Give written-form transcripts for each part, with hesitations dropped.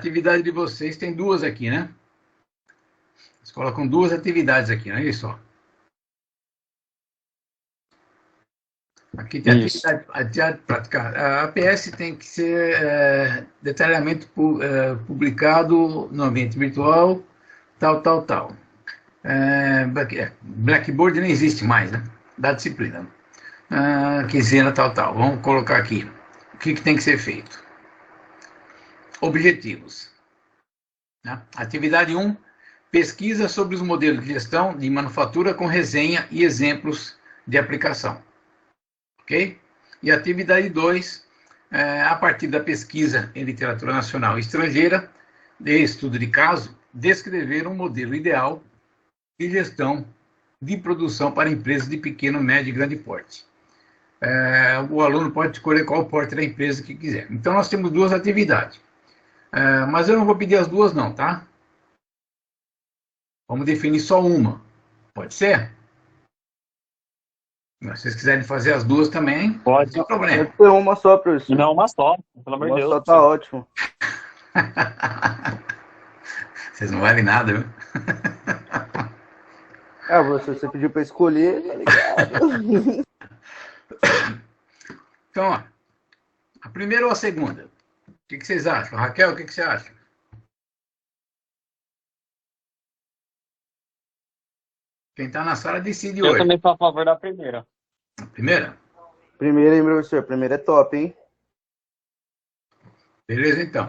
atividade de vocês tem duas aqui, né? Vocês colocam duas atividades aqui, não é isso? Aqui tem atividade prática. A APS tem que ser detalhamento publicado no ambiente virtual, tal. Blackboard nem existe mais, né? Da disciplina. Quinzena, tal. Vamos colocar aqui. O que tem que ser feito? Objetivos. Né? Atividade 1, pesquisa sobre os modelos de gestão de manufatura com resenha e exemplos de aplicação. Ok? E atividade 2, a partir da pesquisa em literatura nacional e estrangeira, de estudo de caso, descrever um modelo ideal de gestão de produção para empresas de pequeno, médio e grande porte. O aluno pode escolher qual porte da empresa que quiser. Então, nós temos duas atividades. Mas eu não vou pedir as duas, não, tá? Vamos definir só uma. Pode ser? Se vocês quiserem fazer as duas também, pode. Não tem problema. Pode ser uma só, professor. Não, uma só, pelo amor de Deus. Uma só tá ótimo. Vocês não valem nada, viu? Você pediu para escolher, tá ligado? Então, ó, a primeira ou a segunda? O que vocês acham? Raquel, o que você acha? Quem está na sala decide hoje. Eu também sou a favor da primeira. A primeira? Primeira, hein, professor? Primeira é top, hein? Beleza, então.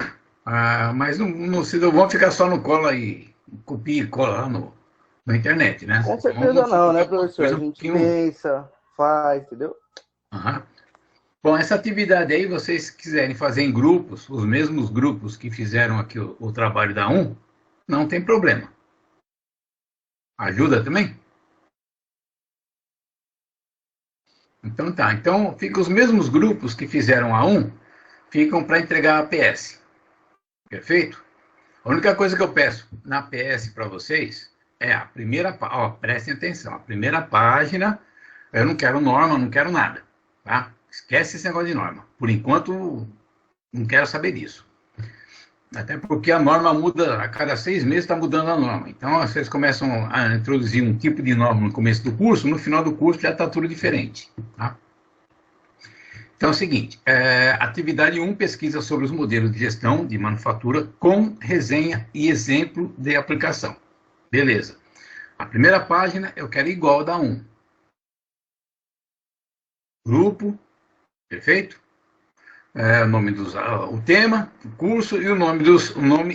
Mas não vamos ficar só no cola e copia e cola lá na internet, né? Com certeza não, né, professor? A gente pensa, faz, entendeu? Bom, essa atividade aí, vocês quiserem fazer em grupos, os mesmos grupos que fizeram aqui o trabalho da 1, não tem problema. Ajuda também? Então tá. Então, fica os mesmos grupos que fizeram a 1, ficam para entregar a APS. Perfeito? A única coisa que eu peço na APS para vocês é a primeira página. Prestem atenção. A primeira página, eu não quero norma, não quero nada. Tá? Esquece esse negócio de norma. Por enquanto, não quero saber disso. Até porque a norma muda, a cada 6 meses está mudando a norma. Então, vocês começam a introduzir um tipo de norma no começo do curso, no final do curso já está tudo diferente. Tá? Então é o seguinte, atividade 1, pesquisa sobre os modelos de gestão de manufatura com resenha e exemplo de aplicação. Beleza. A primeira página eu quero igual da 1. Grupo, perfeito? O tema, o curso e o nome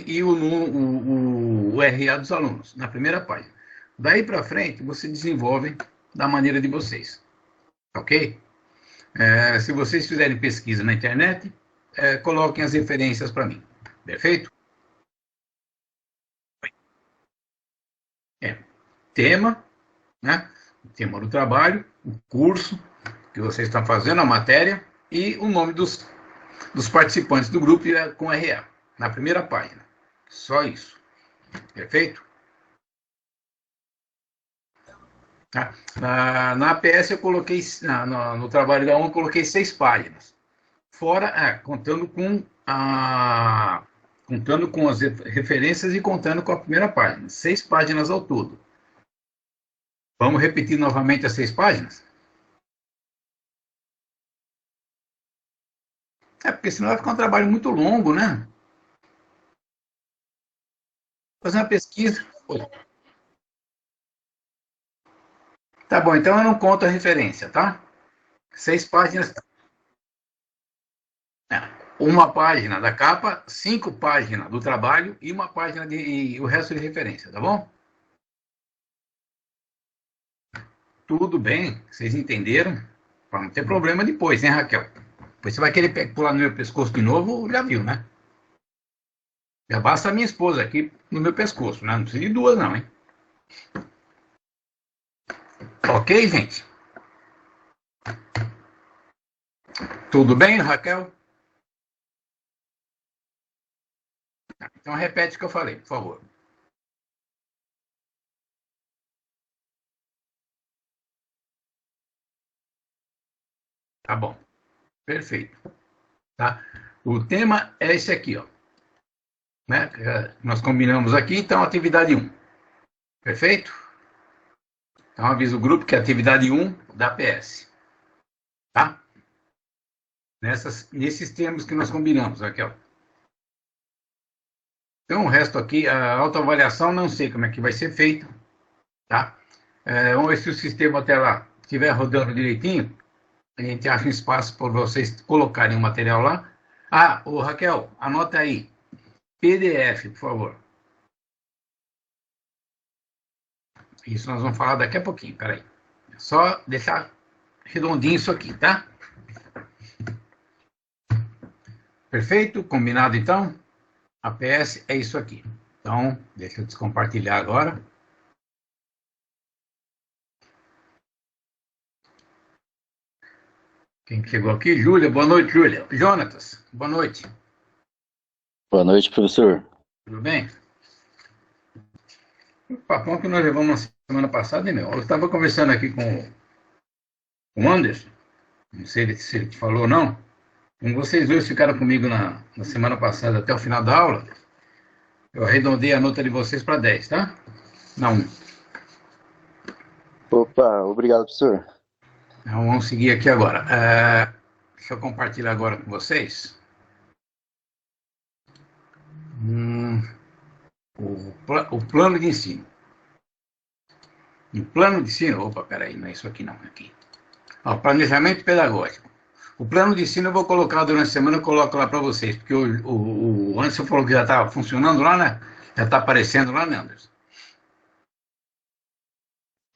e o RA dos alunos, na primeira página. Daí para frente, você desenvolve da maneira de vocês. Ok? Se vocês fizerem pesquisa na internet, coloquem as referências para mim. Perfeito? Tema, né? O tema do trabalho, o curso que vocês estão fazendo, a matéria, e o nome dos participantes do grupo com RA, na primeira página. Só isso. Perfeito? Tá? Na APS eu coloquei, no trabalho da 1 eu coloquei 6 páginas. Fora, contando com as referências e contando com a primeira página. 6 páginas ao todo. Vamos repetir novamente as 6 páginas? Porque senão vai ficar um trabalho muito longo, né? Fazer uma pesquisa. Tá bom, então eu não conto a referência, tá? 6 páginas. Uma página da capa, 5 páginas do trabalho e uma página e o resto de referência, tá bom? Tudo bem, vocês entenderam? Para não ter problema depois, né, Raquel? Depois você vai querer pular no meu pescoço de novo, já viu, né? Já basta a minha esposa aqui no meu pescoço, né? Não precisa de duas, não, hein? Ok, gente? Tudo bem, Raquel? Então repete o que eu falei, por favor. Tá bom. Perfeito. Tá? O tema é esse aqui, ó. né? Nós combinamos aqui, então, atividade 1. Perfeito? Então, aviso o grupo que é atividade 1 da PS. Tá? Nesses termos que nós combinamos, Raquel. Então, o resto aqui, a autoavaliação, não sei como é que vai ser feito, tá? Vamos ver se o sistema até lá estiver rodando direitinho, a gente acha um espaço para vocês colocarem o material lá. Raquel, anota aí, PDF, por favor. Isso nós vamos falar daqui a pouquinho, peraí. É só deixar redondinho isso aqui, tá? Perfeito? Combinado, então? A PS é isso aqui. Então, deixa eu descompartilhar agora. Quem chegou aqui? Júlia. Boa noite, Júlia. Jonatas, boa noite. Boa noite, professor. Tudo bem? O papão que nós levamos na semana passada, hein, meu? Eu estava conversando aqui com o Anderson, não sei se ele te falou ou não. Como vocês dois ficaram comigo na semana passada até o final da aula, eu arredondei a nota de vocês para 10, tá? Não. Opa, obrigado, professor. Então, vamos seguir aqui agora. Deixa eu compartilhar agora com vocês. O plano de ensino. O plano de ensino... Opa, peraí, não é isso aqui não, é aqui. Planejamento pedagógico. O plano de ensino eu vou colocar durante a semana, eu coloco lá para vocês, porque o Anderson falou que já está funcionando lá, né? Já está aparecendo lá, né, Anderson?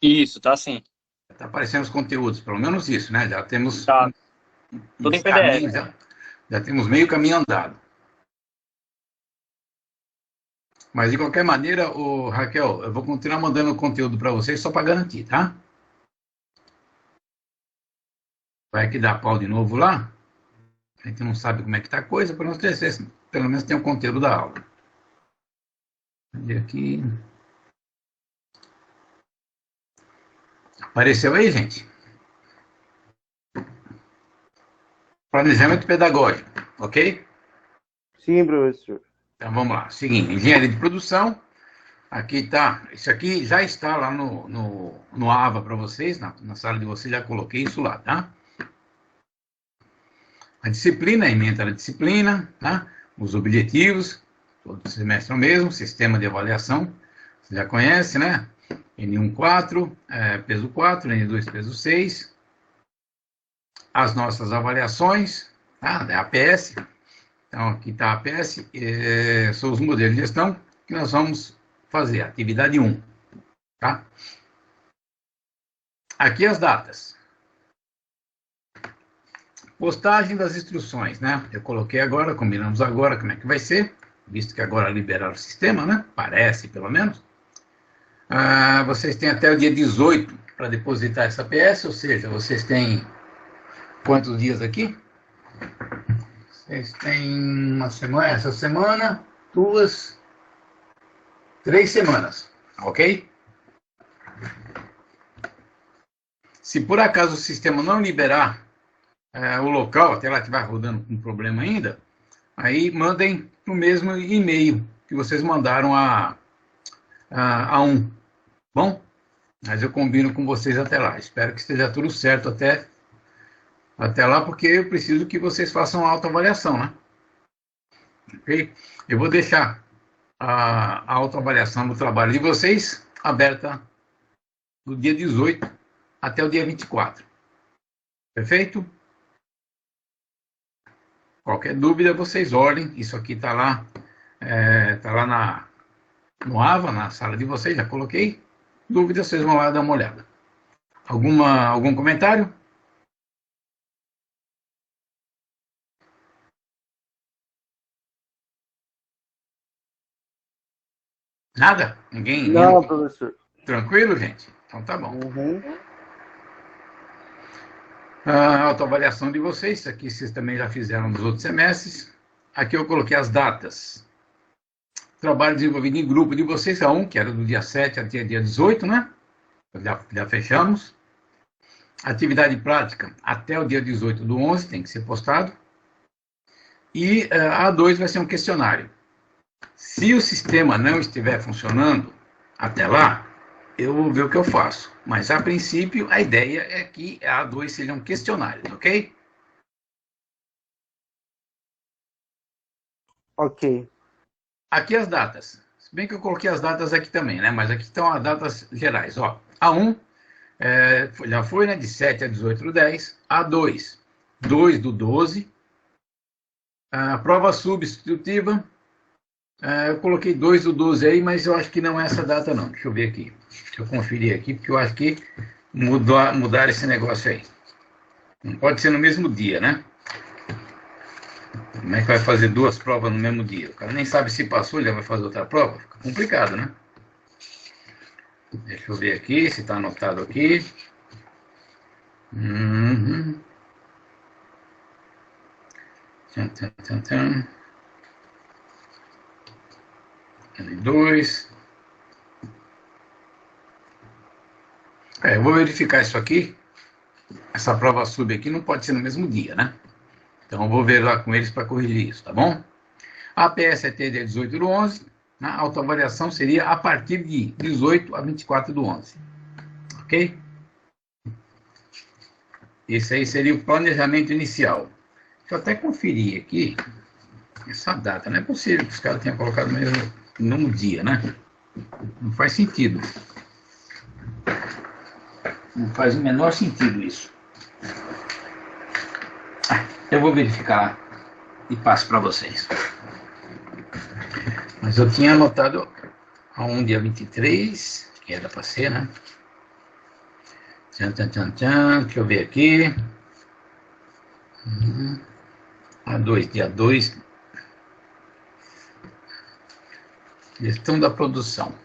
Isso, tá sim. Está aparecendo os conteúdos, pelo menos isso, né? Já temos... Tá. Tudo em PDF. Já temos meio caminho andado. Mas, de qualquer maneira, Raquel, eu vou continuar mandando o conteúdo para vocês só para garantir, tá? Vai que dá pau de novo lá. A gente não sabe como é que está a coisa, para nós ter, pelo menos tem o conteúdo da aula. Cadê aqui? Apareceu aí, gente? Planejamento pedagógico, ok? Sim, professor. Então vamos lá. Seguinte, engenharia de produção. Aqui está. Isso aqui já está lá no AVA para vocês, na sala de vocês, já coloquei isso lá, tá? A disciplina, a ementa da disciplina, tá? Os objetivos, todo semestre é o mesmo, sistema de avaliação, você já conhece, né? N1 4, peso 4, N2 peso 6. As nossas avaliações, tá? Da APS. Então, aqui está a APS, são os modelos de gestão que nós vamos fazer, atividade 1, tá? Aqui as datas. Postagem das instruções, né? Eu coloquei agora, combinamos agora como é que vai ser, visto que agora liberaram o sistema, né? Parece, pelo menos. Vocês têm até o dia 18 para depositar essa PS, ou seja, vocês têm quantos dias aqui? Vocês têm uma semana, essa semana, 2, 3 semanas, ok? Se por acaso o sistema não liberar o local, até lá que vai rodando com problema ainda, aí mandem no mesmo e-mail que vocês mandaram a 1. Bom? Mas eu combino com vocês até lá. Espero que esteja tudo certo até lá, porque eu preciso que vocês façam a autoavaliação, né? Ok? Eu vou deixar a autoavaliação do trabalho de vocês aberta do dia 18 até o dia 24. Perfeito? Qualquer dúvida, vocês olhem. Isso aqui está lá, no AVA, na sala de vocês, já coloquei. Dúvida, vocês vão lá dar uma olhada. Algum comentário? Nada? Ninguém? Não, professor. Tranquilo, gente? Então tá bom. Uhum. A autoavaliação de vocês, isso aqui vocês também já fizeram nos outros semestres. Aqui eu coloquei as datas. Trabalho desenvolvido em grupo de vocês, a 1, que era do dia 7 até dia 18, né? Já fechamos. Atividade prática até o dia 18 do 11, tem que ser postado. E a 2 vai ser um questionário. Se o sistema não estiver funcionando até lá, eu vou ver o que eu faço. Mas, a princípio, a ideia é que a A2 sejam questionários, ok? Ok. Aqui as datas. Se bem que eu coloquei as datas aqui também, né? Mas aqui estão as datas gerais. Ó, A1 já foi, né? De 7 a 18 do 10. A2, 2 do 12. A prova substitutiva, eu coloquei 2 do 12 aí, mas eu acho que não é essa data não. Deixa eu ver aqui. Deixa eu conferir aqui, porque eu acho que mudaram esse negócio aí. Não pode ser no mesmo dia, né? Como é que vai fazer duas provas no mesmo dia? O cara nem sabe se passou, ele já vai fazer outra prova. Fica complicado, né? Deixa eu ver aqui, se está anotado aqui. Uhum. Tchan, tchan, tchan, tchan. L2. Eu vou verificar isso aqui. Essa prova sub aqui não pode ser no mesmo dia, né? Então eu vou ver lá com eles para corrigir isso, tá bom? A PSET dia 18 do 11, a autoavaliação seria a partir de 18 a 24 do 11. Ok? Esse aí seria o planejamento inicial. Deixa eu até conferir aqui essa data. Não é possível que os caras tenham colocado mesmo no dia, né? Não faz sentido. Não faz o menor sentido isso. Eu vou verificar e passo para vocês. Mas eu tinha anotado a dia 23, que era para ser, né? Tchan, tchan, tchan, tchan. Deixa eu ver aqui. A2, dia 2. Gestão da produção.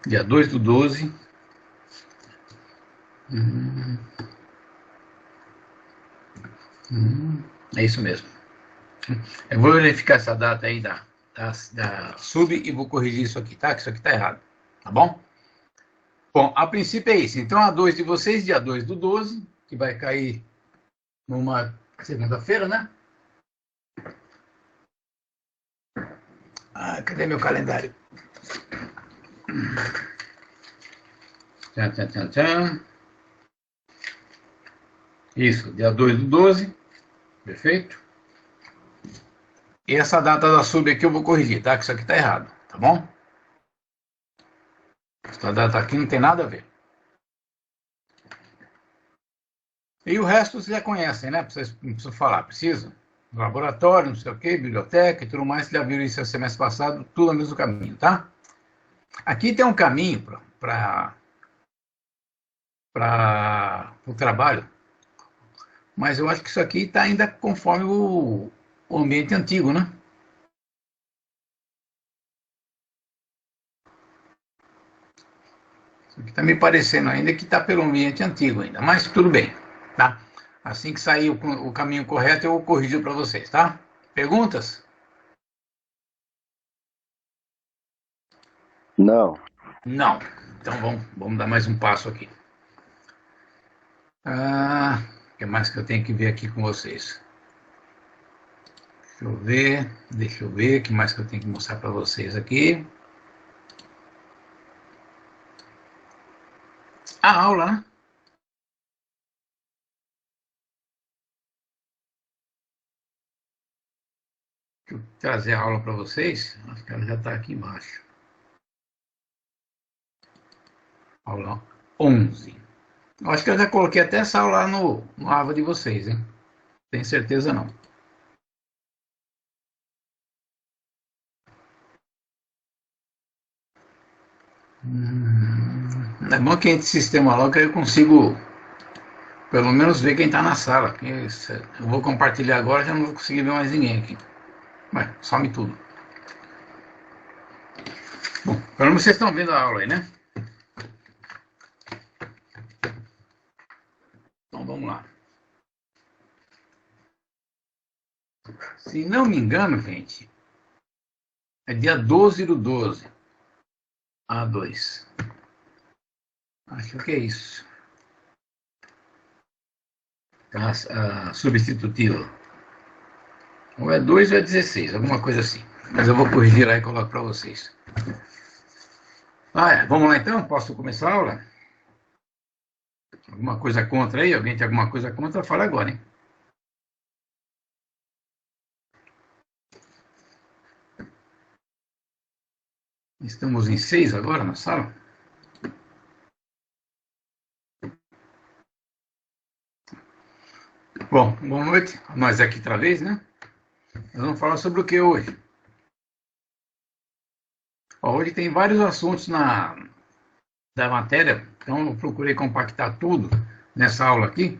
Dia 2 do 12. É isso mesmo. Eu vou verificar essa data aí da sub e vou corrigir isso aqui, tá? Que isso aqui tá errado. Tá bom? Bom, a princípio é isso. Então, a 2 de vocês, dia 2 do 12, que vai cair numa segunda-feira, né? Cadê meu calendário? Tchan, tchan, tchan, tchan. Isso, dia 2 do 12. Perfeito? E essa data da sub aqui eu vou corrigir, tá? Que isso aqui tá errado, tá bom? Essa data aqui não tem nada a ver. E o resto vocês já conhecem, né? Vocês não precisam falar, precisa? Laboratório, não sei o quê, biblioteca e tudo mais, vocês já viram isso no semestre passado, tudo no mesmo caminho, tá? Aqui tem um caminho para o trabalho, mas eu acho que isso aqui está ainda conforme o ambiente antigo, né? Isso aqui está me parecendo ainda que está pelo ambiente antigo ainda, mas tudo bem, tá? Assim que sair o caminho correto, eu corrijo para vocês, tá? Perguntas? Não. Não. Então vamos dar mais um passo aqui. O que mais que eu tenho que ver aqui com vocês? Deixa eu ver o que mais que eu tenho que mostrar para vocês aqui. A aula, né? Deixa eu trazer a aula para vocês. Acho que ela já está aqui embaixo. Aula 11. Eu acho que eu já coloquei até essa aula lá no AVA de vocês, hein? Tenho certeza não. É bom que entre sistema logo eu consigo pelo menos ver quem está na sala. Eu vou compartilhar agora, já não vou conseguir ver mais ninguém aqui. Ué, some tudo. Bom, pelo menos vocês estão vendo a aula aí, né? Então vamos lá. Se não me engano, gente, é dia 12 do 12. A2. Acho que é isso. A substitutiva. Ou é 2 ou é 16, alguma coisa assim. Mas eu vou corrigir lá e coloco para vocês. Vamos lá então? Posso começar a aula? Alguma coisa contra aí? Alguém tem alguma coisa contra? Fala agora, hein? Estamos em 6 agora na sala? Bom, boa noite. Nós aqui outra vez, né? Nós vamos falar sobre o que hoje? Hoje tem vários assuntos da matéria, então eu procurei compactar tudo nessa aula aqui,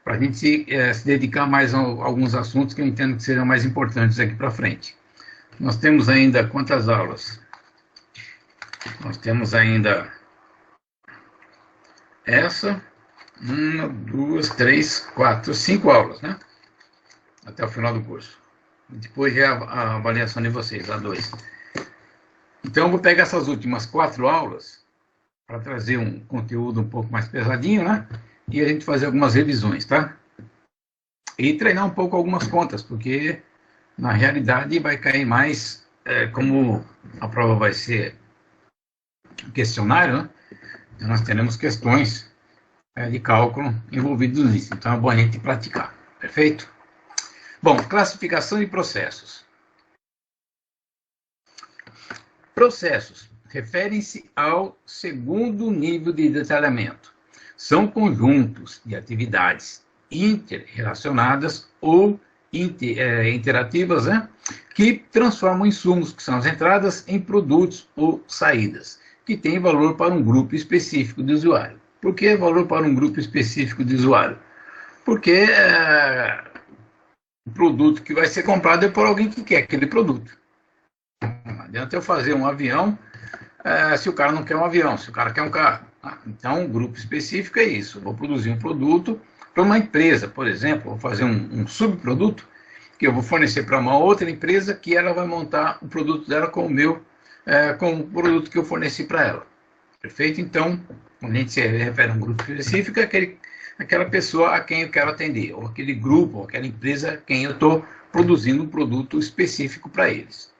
para a gente se dedicar mais a alguns assuntos que eu entendo que serão mais importantes aqui para frente. Nós temos ainda quantas aulas? Nós temos ainda essa, 1, 2, 3, 4, 5 aulas, né? Até o final do curso. Depois é a avaliação de vocês, a 2. Então, eu vou pegar essas últimas 4 aulas para trazer um conteúdo um pouco mais pesadinho, né? E a gente fazer algumas revisões, tá? E treinar um pouco algumas contas, porque na realidade vai cair mais, como a prova vai ser questionário, né? Então, nós teremos questões de cálculo envolvidas nisso. Então, é bom a gente praticar. Perfeito? Bom, classificação de processos. Processos referem-se ao segundo nível de detalhamento. São conjuntos de atividades interrelacionadas ou interativas, né, que transformam insumos, que são as entradas, em produtos ou saídas, que têm valor para um grupo específico de usuário. Por que valor para um grupo específico de usuário? Porque o produto que vai ser comprado é por alguém que quer aquele produto. Não adianta eu fazer um avião se o cara não quer um avião, se o cara quer um carro. Então, um grupo específico é isso. Eu vou produzir um produto para uma empresa, por exemplo, vou fazer um subproduto que eu vou fornecer para uma outra empresa que ela vai montar o produto dela com com o produto que eu forneci para ela. Perfeito? Então, quando a gente se refere a um grupo específico, é aquela pessoa a quem eu quero atender, ou aquele grupo, ou aquela empresa a quem eu estou produzindo um produto específico para eles.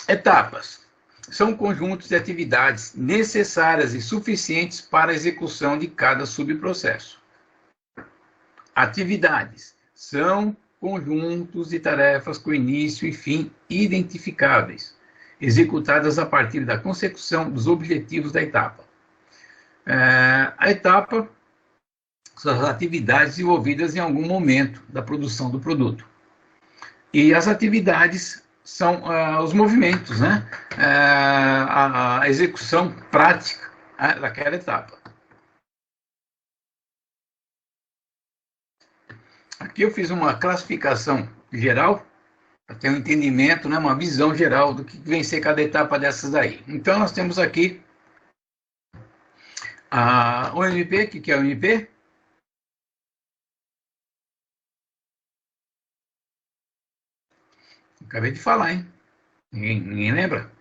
Etapas. São conjuntos de atividades necessárias e suficientes para a execução de cada subprocesso. Atividades. São conjuntos de tarefas com início e fim identificáveis, executadas a partir da consecução dos objetivos da etapa. A etapa são as atividades envolvidas em algum momento da produção do produto. E as atividades são os movimentos, né? A execução prática daquela etapa. Aqui eu fiz uma classificação geral, para ter um entendimento, né? Uma visão geral do que vem ser cada etapa dessas daí. Então, nós temos aqui o MP. O que é o MP? Acabei de falar, hein? Ninguém lembra?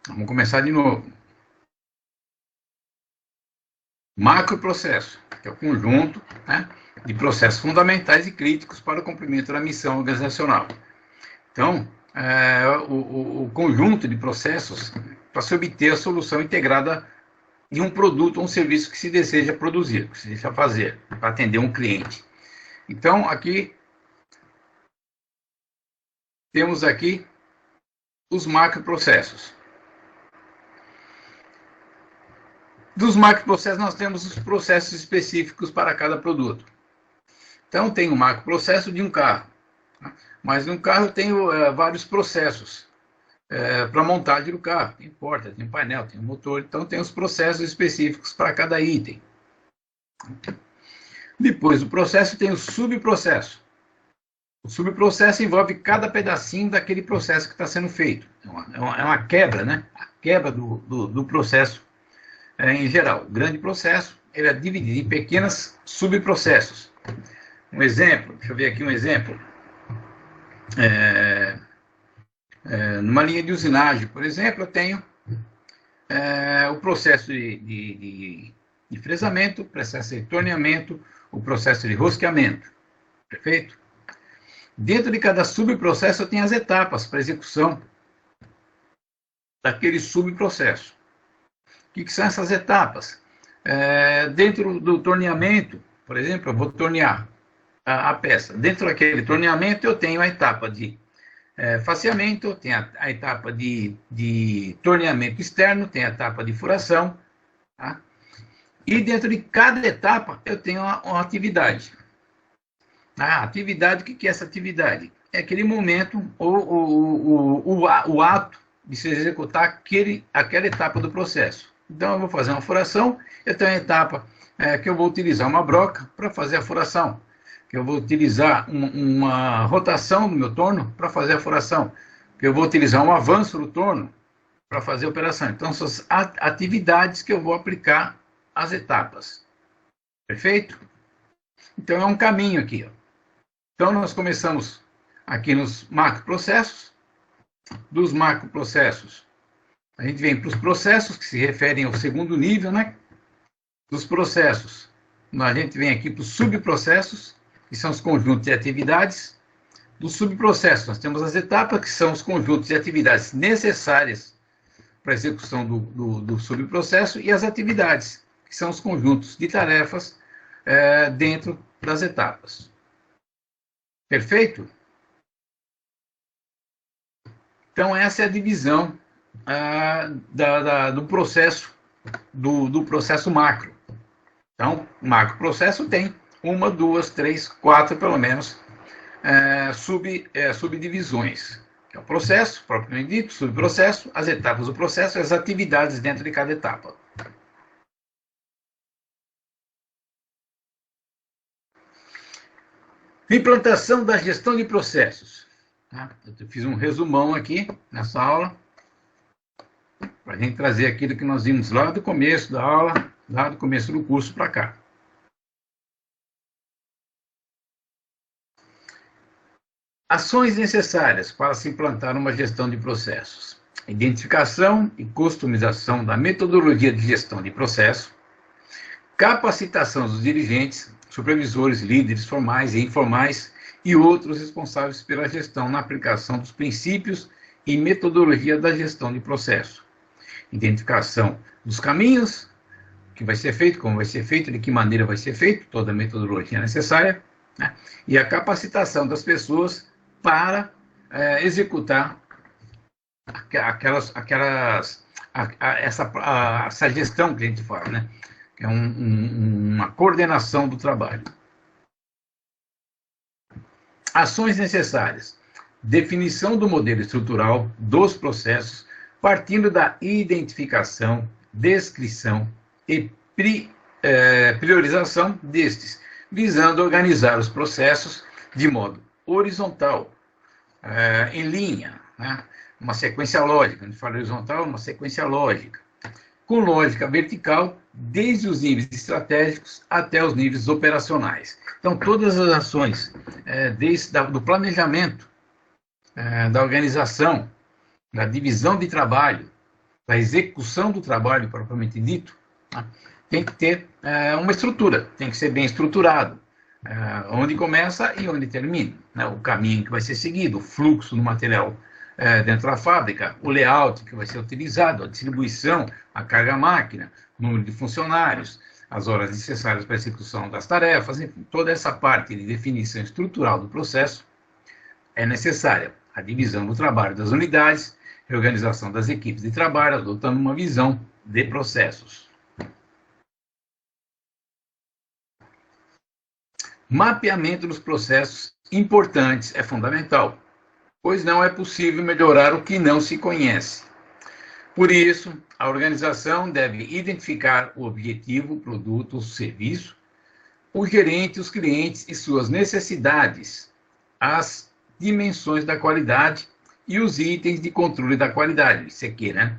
Vamos começar de novo. Macroprocesso, que é o conjunto, né, de processos fundamentais e críticos para o cumprimento da missão organizacional. Então, o conjunto de processos para se obter a solução integrada de um produto ou um serviço que se deseja produzir, que se deseja fazer, para atender um cliente. Então, aqui, temos aqui os macroprocessos. Dos macroprocessos, nós temos os processos específicos para cada produto. Então, tem o macroprocesso de um carro. Mas no carro eu tenho vários processos para a montagem do carro. Tem porta, tem painel, tem motor. Então, tem os processos específicos para cada item. Depois do processo, tem o subprocesso. O subprocesso envolve cada pedacinho daquele processo que está sendo feito. É uma quebra, né? A quebra do processo em geral. O grande processo ele é dividido em pequenos subprocessos. Um exemplo, deixa eu ver aqui um exemplo. Numa linha de usinagem, por exemplo, eu tenho o processo de fresamento, o processo de torneamento, o processo de rosqueamento. Perfeito? Dentro de cada subprocesso eu tenho as etapas para execução daquele subprocesso. O que são essas etapas? Dentro do torneamento, por exemplo, eu vou tornear a peça. Dentro daquele torneamento eu tenho a etapa de faceamento, tem a etapa de torneamento externo, tem a etapa de furação, tá? E dentro de cada etapa eu tenho uma atividade. A atividade, o que é essa atividade? É aquele momento, o ato de se executar aquela etapa do processo. Então eu vou fazer uma furação, eu tenho a etapa que eu vou utilizar uma broca para fazer a furação, que eu vou utilizar uma rotação do meu torno para fazer a furação, que eu vou utilizar um avanço do torno para fazer a operação. Então, são as atividades que eu vou aplicar às etapas. Perfeito? Então, é um caminho aqui. Ó. Então, nós começamos aqui nos macroprocessos. Dos macroprocessos, a gente vem para os processos que se referem ao segundo nível, né? Dos processos, a gente vem aqui para os subprocessos, que são os conjuntos de atividades. Dos subprocessos, nós temos as etapas, que são os conjuntos de atividades necessárias para a execução do subprocesso, e as atividades, que são os conjuntos de tarefas dentro das etapas. Perfeito? Então, essa é a divisão do processo, do processo macro. Então, o macroprocesso tem 1, 2, 3, 4, pelo menos, subdivisões. Que é o processo, propriamente dito, subprocesso, as etapas do processo e as atividades dentro de cada etapa. Implantação da gestão de processos. Eu fiz um resumão aqui nessa aula, para a gente trazer aquilo que nós vimos lá do começo da aula, lá do começo do curso para cá. Ações necessárias para se implantar uma gestão de processos. Identificação e customização da metodologia de gestão de processo, capacitação dos dirigentes, supervisores, líderes formais e informais, e outros responsáveis pela gestão na aplicação dos princípios e metodologia da gestão de processo. Identificação dos caminhos, o que vai ser feito, como vai ser feito, de que maneira vai ser feito, toda a metodologia necessária, né? E a capacitação das pessoas para executar essa gestão que a gente fala, né? Que é uma coordenação do trabalho. Ações necessárias. Definição do modelo estrutural dos processos, partindo da identificação, descrição e priorização destes, visando organizar os processos de modo horizontal, em linha, né? Uma sequência lógica. A gente fala horizontal, uma sequência lógica. Com lógica vertical, desde os níveis estratégicos até os níveis operacionais. Então, todas as ações, do planejamento, da organização, da divisão de trabalho, da execução do trabalho propriamente dito, né, tem que ter uma estrutura, tem que ser bem estruturado, onde começa e onde termina, né, o caminho que vai ser seguido, o fluxo do material dentro da fábrica, o layout que vai ser utilizado, a distribuição, a carga máquina, o número de funcionários, as horas necessárias para a execução das tarefas, enfim, toda essa parte de definição estrutural do processo é necessária. A divisão do trabalho das unidades, reorganização das equipes de trabalho, adotando uma visão de processos. Mapeamento dos processos importantes é fundamental, pois não é possível melhorar o que não se conhece. Por isso, a organização deve identificar o objetivo, o produto, o serviço, o gerente, os clientes e suas necessidades, as dimensões da qualidade e os itens de controle da qualidade, isso aqui, né?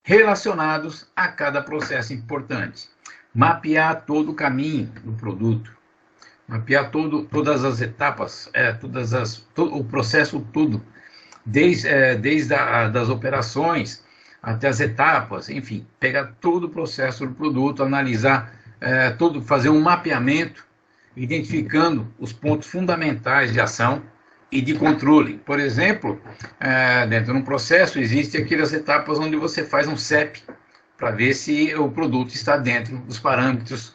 Relacionados a cada processo importante. Mapear todo o caminho do produto. Mapear todas as etapas, o processo todo, desde das operações, até as etapas, enfim, pegar todo o processo do produto, analisar fazer um mapeamento, identificando os pontos fundamentais de ação e de controle. Por exemplo, dentro de um processo, existem aquelas etapas onde você faz um CEP, para ver se o produto está dentro dos parâmetros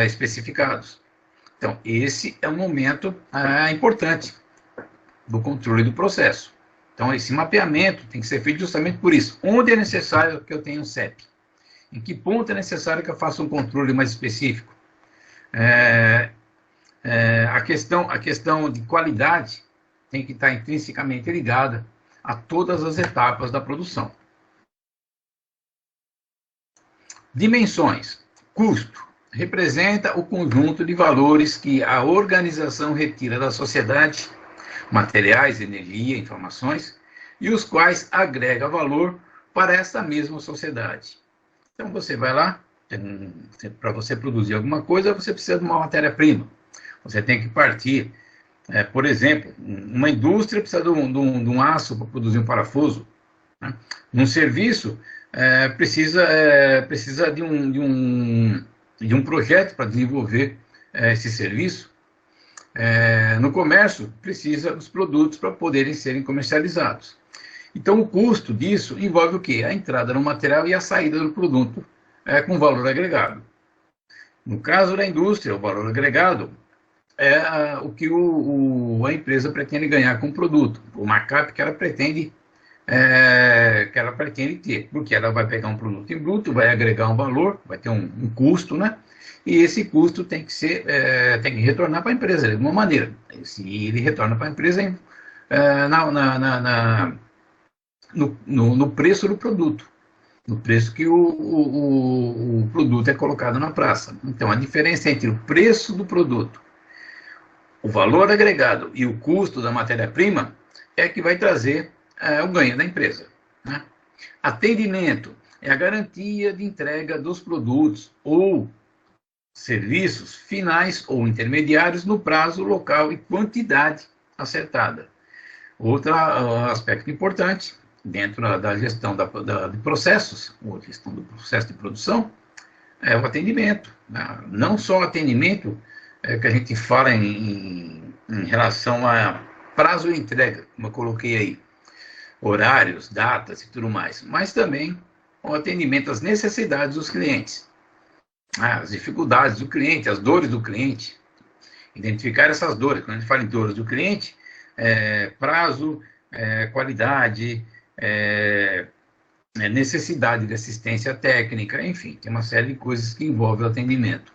especificados. Então, esse é um momento importante do controle do processo. Então, esse mapeamento tem que ser feito justamente por isso. Onde é necessário que eu tenha um CEP? Em que ponto é necessário que eu faça um controle mais específico? A questão de qualidade tem que estar intrinsecamente ligada a todas as etapas da produção. Dimensões. Custo representa o conjunto de valores que a organização retira da sociedade, materiais, energia, informações, e os quais agrega valor para essa mesma sociedade. Então, você vai lá, para você produzir alguma coisa, você precisa de uma matéria-prima. Você tem que partir, por exemplo, uma indústria precisa de um aço para produzir um parafuso. Né? Um serviço precisa de um projeto para desenvolver esse serviço. No comércio, precisa dos produtos para poderem serem comercializados. Então, o custo disso envolve o quê? A entrada no material e a saída do produto com valor agregado. No caso da indústria, o valor agregado é o que a empresa pretende ganhar com o produto, o markup que ela pretende ter, porque ela vai pegar um produto em bruto, vai agregar um valor, vai ter um custo, né? E esse custo tem que retornar para a empresa de alguma maneira. Se ele retorna para a empresa no preço do produto, no preço que o produto é colocado na praça. Então, a diferença entre o preço do produto, o valor agregado e o custo da matéria-prima é que vai trazer o ganho da empresa. Né? Atendimento é a garantia de entrega dos produtos ou serviços finais ou intermediários no prazo, local e quantidade acertada. Outro aspecto importante dentro da gestão de processos, ou gestão do processo de produção, é o atendimento. Né? Não só o atendimento que a gente fala em relação a prazo de entrega, como eu coloquei aí, horários, datas e tudo mais, mas também o atendimento às necessidades dos clientes, as dificuldades do cliente, as dores do cliente, identificar essas dores. Quando a gente fala em dores do cliente, prazo, qualidade, necessidade de assistência técnica, enfim, tem uma série de coisas que envolvem o atendimento.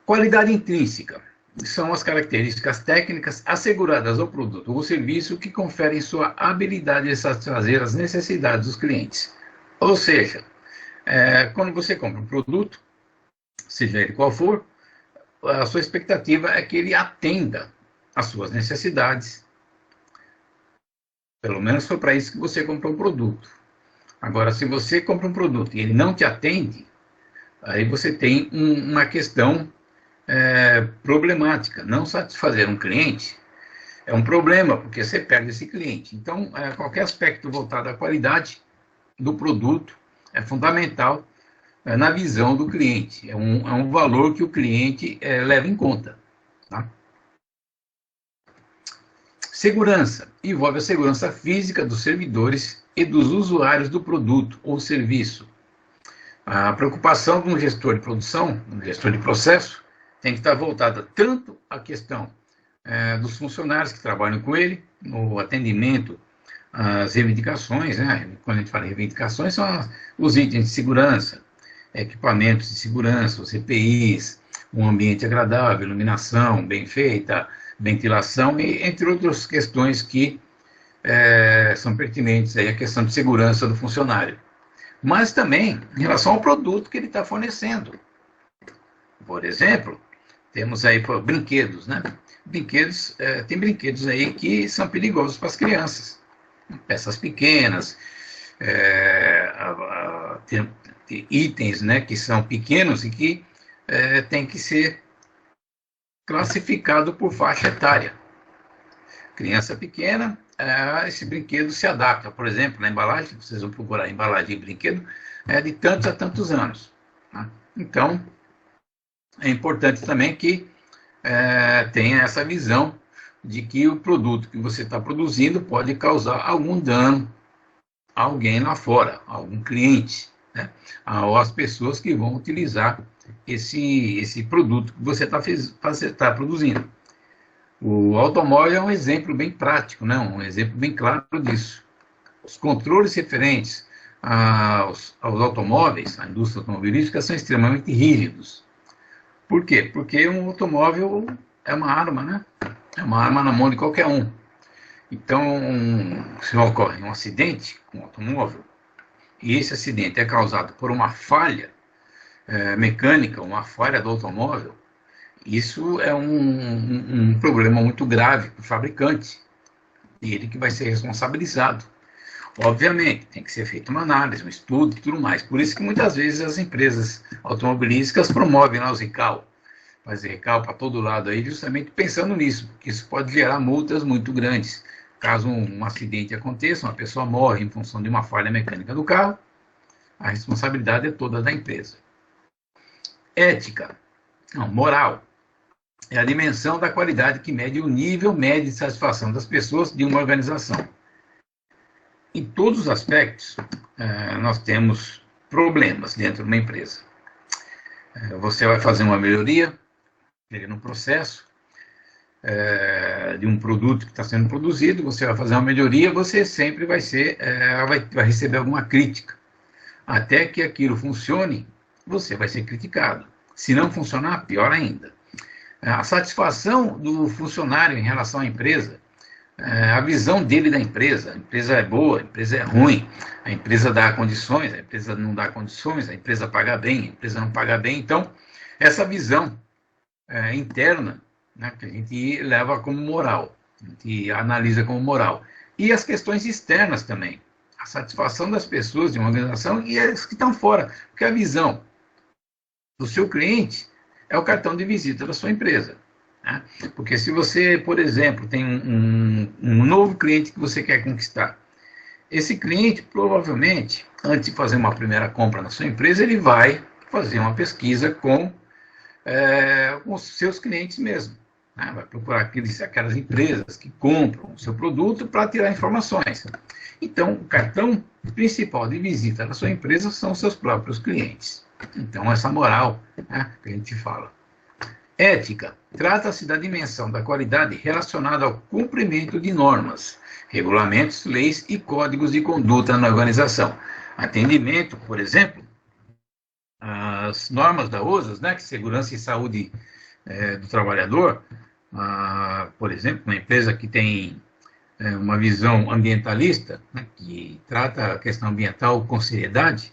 Qualidade intrínseca são as características técnicas asseguradas ao produto ou serviço que conferem sua habilidade de satisfazer as necessidades dos clientes. Ou seja, quando você compra um produto, seja ele qual for, a sua expectativa é que ele atenda às suas necessidades. Pelo menos foi para isso que você comprou um produto. Agora, se você compra um produto e ele não te atende, aí você tem uma questão problemática. Não satisfazer um cliente é um problema, porque você perde esse cliente. Então, qualquer aspecto voltado à qualidade do produto é fundamental na visão do cliente. É um valor que o cliente leva em conta. Tá? Segurança. Envolve a segurança física dos servidores e dos usuários do produto ou serviço. A preocupação de um gestor de produção, um gestor de processo, tem que estar voltada tanto à questão dos funcionários que trabalham com ele, no atendimento às reivindicações, né? Quando a gente fala em reivindicações, são os itens de segurança, equipamentos de segurança, os EPIs, um ambiente agradável, iluminação bem feita, ventilação, e entre outras questões que são pertinentes aí à questão de segurança do funcionário. Mas também em relação ao produto que ele está fornecendo. Por exemplo, temos aí brinquedos, né? Tem brinquedos aí que são perigosos para as crianças. Peças pequenas, tem itens, né, que são pequenos e que tem que ser classificado por faixa etária. Criança pequena esse brinquedo se adapta. Por exemplo, na embalagem, vocês vão procurar a embalagem de brinquedo, é de tantos a tantos anos. Tá? Então, é importante também que tenha essa visão de que o produto que você está produzindo pode causar algum dano a alguém lá fora, a algum cliente, né? Ou às pessoas que vão utilizar esse produto que você está produzindo. O automóvel é um exemplo bem prático, né? Um exemplo bem claro disso. Os controles referentes aos automóveis, à indústria automobilística, são extremamente rígidos. Por quê? Porque um automóvel é uma arma, né? É uma arma na mão de qualquer um. Então, se ocorre um acidente com um automóvel, e esse acidente é causado por uma falha mecânica, uma falha do automóvel, isso é um problema muito grave para o fabricante, e ele que vai ser responsabilizado. Obviamente, tem que ser feita uma análise, um estudo e tudo mais. Por isso que muitas vezes as empresas automobilísticas promovem lá os recall, fazer recall para todo lado aí, justamente pensando nisso, porque isso pode gerar multas muito grandes. Caso um acidente aconteça, uma pessoa morre em função de uma falha mecânica do carro, a responsabilidade é toda da empresa. Ética, não, moral, é a dimensão da qualidade que mede o nível médio de satisfação das pessoas de uma organização. Em todos os aspectos, nós temos problemas dentro de uma empresa. Você vai fazer uma melhoria no processo de um produto que está sendo produzido, você vai fazer uma melhoria, você sempre vai receber alguma crítica. Até que aquilo funcione, você vai ser criticado. Se não funcionar, pior ainda. A satisfação do funcionário em relação à empresa, a visão dele da empresa. A empresa é boa, a empresa é ruim, a empresa dá condições, a empresa não dá condições, a empresa paga bem, a empresa não paga bem. Então, essa visão interna, né, que a gente leva como moral, a gente analisa como moral. E as questões externas também. A satisfação das pessoas de uma organização e as que estão fora. Porque a visão do seu cliente é o cartão de visita da sua empresa. Né? Porque se você, por exemplo, tem um novo cliente que você quer conquistar, esse cliente, provavelmente, antes de fazer uma primeira compra na sua empresa, ele vai fazer uma pesquisa com os seus clientes mesmo. Né? Vai procurar aquelas empresas que compram o seu produto para tirar informações. Então, o cartão principal de visita da sua empresa são os seus próprios clientes. Então, essa moral, né, que a gente fala. Ética. Trata-se da dimensão da qualidade relacionada ao cumprimento de normas, regulamentos, leis e códigos de conduta na organização. Atendimento, por exemplo, as normas da OSAS, né, que é Segurança e Saúde do Trabalhador, por exemplo, uma empresa que tem uma visão ambientalista, né, que trata a questão ambiental com seriedade,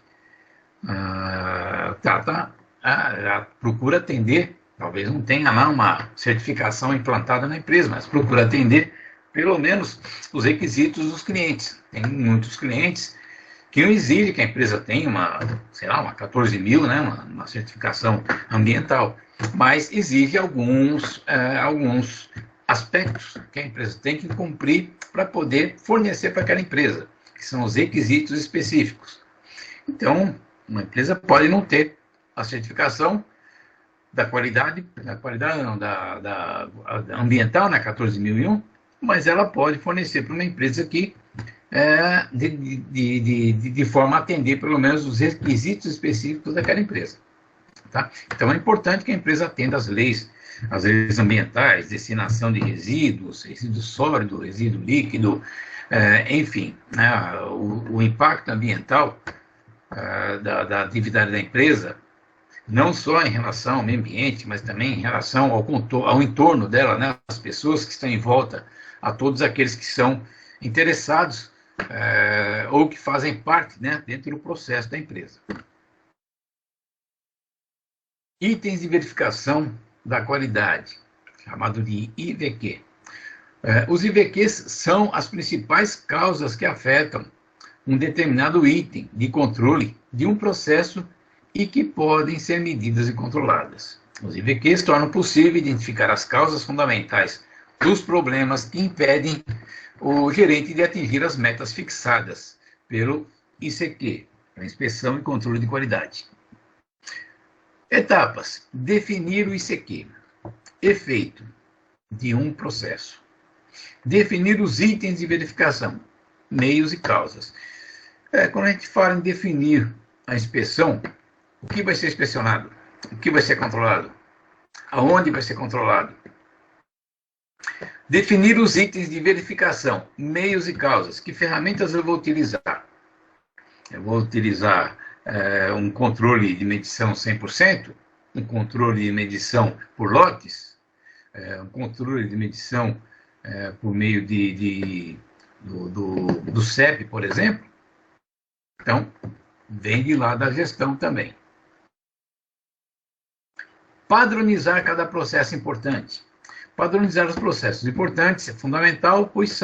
procura atender, talvez não tenha lá uma certificação implantada na empresa, mas procura atender pelo menos os requisitos dos clientes. Tem muitos clientes que não exigem que a empresa tenha uma 14.000, né, uma certificação ambiental, mas exige alguns aspectos que a empresa tem que cumprir para poder fornecer para aquela empresa, que são os requisitos específicos. Então, uma empresa pode não ter a certificação da qualidade não, da ambiental, né, 14.001, mas ela pode fornecer para uma empresa que de forma a atender pelo menos os requisitos específicos daquela empresa. Tá? Então é importante que a empresa atenda às leis ambientais, destinação de resíduos, resíduo sólido, resíduo líquido, enfim, né, o impacto ambiental da atividade da empresa, não só em relação ao meio ambiente, mas também em relação ao entorno dela, né, as pessoas que estão em volta, a todos aqueles que são interessados ou que fazem parte, né, dentro do processo da empresa. Itens de verificação da qualidade, chamado de IVQ. Os IVQs são as principais causas que afetam um determinado item de controle de um processo e que podem ser medidas e controladas. Os IVQs tornam possível identificar as causas fundamentais dos problemas que impedem o gerente de atingir as metas fixadas pelo ICQ, a Inspeção e Controle de Qualidade. Etapas. Definir o ICQ. Efeito de um processo. Definir os itens de verificação, meios e causas. Quando a gente fala em definir a inspeção, o que vai ser inspecionado? O que vai ser controlado? Aonde vai ser controlado? Definir os itens de verificação, meios e causas. Que ferramentas eu vou utilizar? Eu vou utilizar um controle de medição 100%, um controle de medição por lotes, um controle de medição por meio do CEP, por exemplo. Então, vem de lá da gestão também. Padronizar cada processo importante. Padronizar os processos importantes é fundamental, pois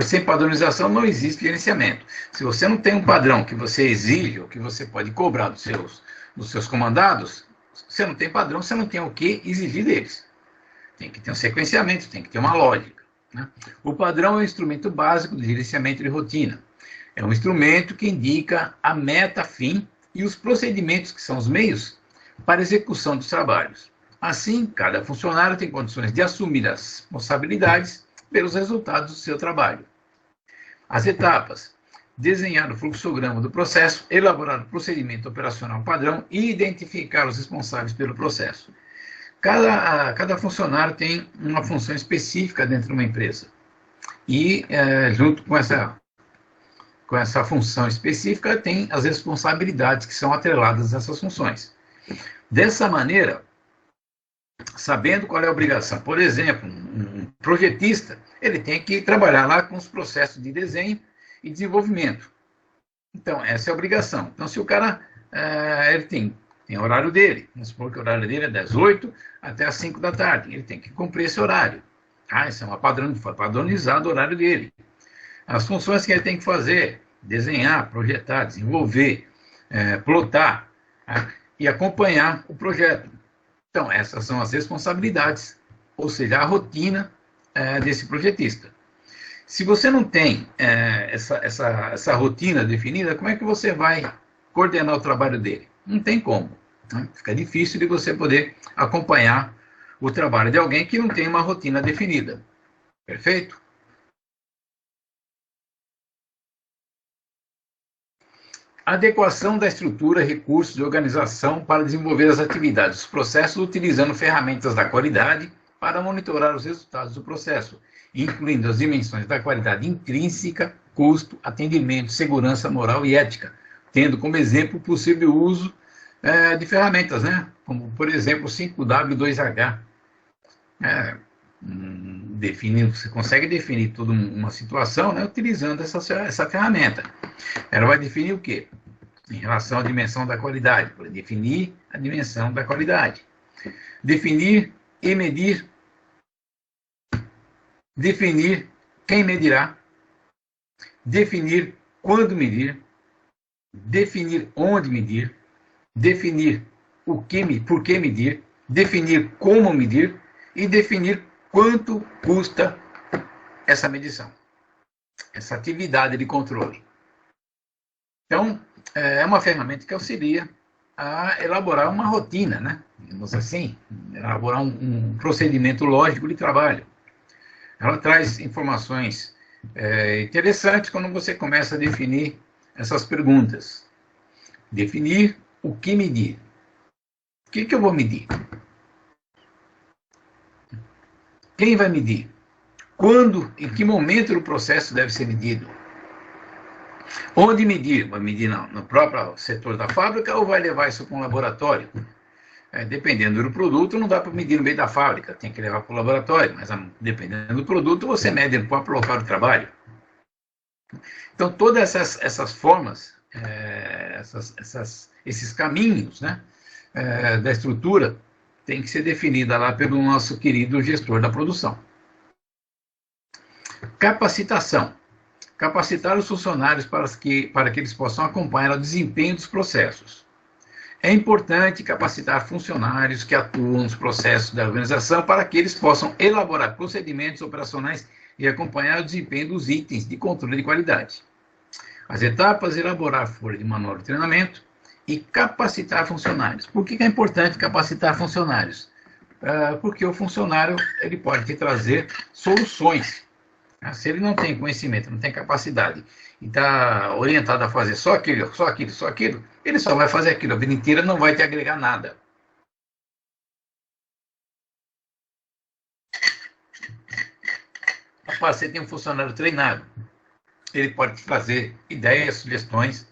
sem padronização não existe gerenciamento. Se você não tem um padrão que você exige ou que você pode cobrar dos seus comandados, você não tem padrão, você não tem o que exigir deles. Tem que ter um sequenciamento, tem que ter uma lógica, né? O padrão é um instrumento básico de gerenciamento de rotina. É um instrumento que indica a meta fim e os procedimentos, que são os meios, para execução dos trabalhos. Assim, cada funcionário tem condições de assumir as responsabilidades pelos resultados do seu trabalho. As etapas: desenhar o fluxograma do processo, elaborar o procedimento operacional padrão e identificar os responsáveis pelo processo. Cada funcionário tem uma função específica dentro de uma empresa. E, junto com essa função específica, tem as responsabilidades que são atreladas a essas funções. Dessa maneira, sabendo qual é a obrigação, por exemplo, um projetista, ele tem que trabalhar lá com os processos de desenho e desenvolvimento. Então, essa é a obrigação. Então, se o cara ele tem o horário dele, vamos supor que o horário dele é das 8 até as 5 da tarde, ele tem que cumprir esse horário. Isso é uma padronizado o horário dele. As funções que ele tem que fazer: desenhar, projetar, desenvolver, plotar, e acompanhar o projeto. Então, essas são as responsabilidades, ou seja, a rotina desse projetista. Se você não tem essa rotina definida, como é que você vai coordenar o trabalho dele? Não tem como, né? Fica difícil de você poder acompanhar o trabalho de alguém que não tem uma rotina definida. Perfeito? Adequação da estrutura, recursos e organização para desenvolver as atividades, os processos, utilizando ferramentas da qualidade para monitorar os resultados do processo, incluindo as dimensões da qualidade intrínseca, custo, atendimento, segurança moral e ética, tendo como exemplo o possível uso de ferramentas, né? Como, por exemplo, o 5W2H. Você consegue definir toda uma situação, né, utilizando essa ferramenta. Ela vai definir o quê? Em relação à dimensão da qualidade. Definir a dimensão da qualidade. Definir e medir. Definir quem medirá. Definir quando medir. Definir onde medir. Definir por que medir. Definir como medir. E definir quanto custa essa medição, essa atividade de controle. Então, é uma ferramenta que auxilia a elaborar uma rotina, né? Digamos assim, elaborar um procedimento lógico de trabalho. Ela traz informações interessantes quando você começa a definir essas perguntas. Definir o que medir. O que eu vou medir? Quem vai medir? Quando, em que momento do processo deve ser medido? Onde medir? Vai medir no próprio setor da fábrica ou vai levar isso para um laboratório? Dependendo do produto, não dá para medir no meio da fábrica, tem que levar para o laboratório, mas dependendo do produto, você mede no próprio local de trabalho. Então, todas essas formas, esses caminhos, né, da estrutura, tem que ser definida lá pelo nosso querido gestor da produção. Capacitação. Capacitar os funcionários para que eles possam acompanhar o desempenho dos processos. É importante capacitar funcionários que atuam nos processos da organização para que eles possam elaborar procedimentos operacionais e acompanhar o desempenho dos itens de controle de qualidade. As etapas, elaborar a folha de manual de treinamento e capacitar funcionários. Por que é importante capacitar funcionários? Porque o funcionário ele pode te trazer soluções. Se ele não tem conhecimento, não tem capacidade, e está orientado a fazer só aquilo, só aquilo, só aquilo, ele só vai fazer aquilo a vida inteira, não vai te agregar nada. Rapaz, você tem um funcionário treinado, ele pode te trazer ideias, sugestões,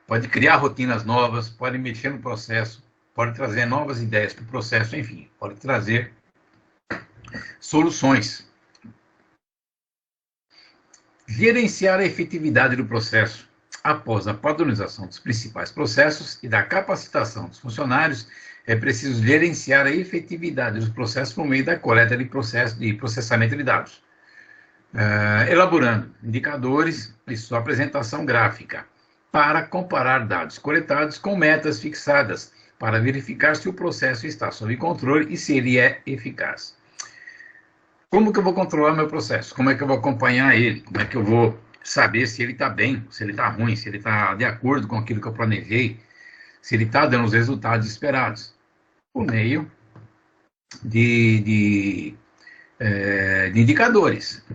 pode criar rotinas novas, pode mexer no processo, pode trazer novas ideias para o processo, enfim, pode trazer soluções. Gerenciar a efetividade do processo. Após a padronização dos principais processos e da capacitação dos funcionários, é preciso gerenciar a efetividade dos processos por meio da coleta de processamento de dados. Elaborando indicadores e sua apresentação gráfica para comparar dados coletados com metas fixadas para verificar se o processo está sob controle e se ele é eficaz. Como que eu vou controlar meu processo? Como é que eu vou acompanhar ele? Como é que eu vou saber se ele está bem, se ele está ruim, se ele está de acordo com aquilo que eu planejei, se ele está dando os resultados esperados? Por meio de indicadores.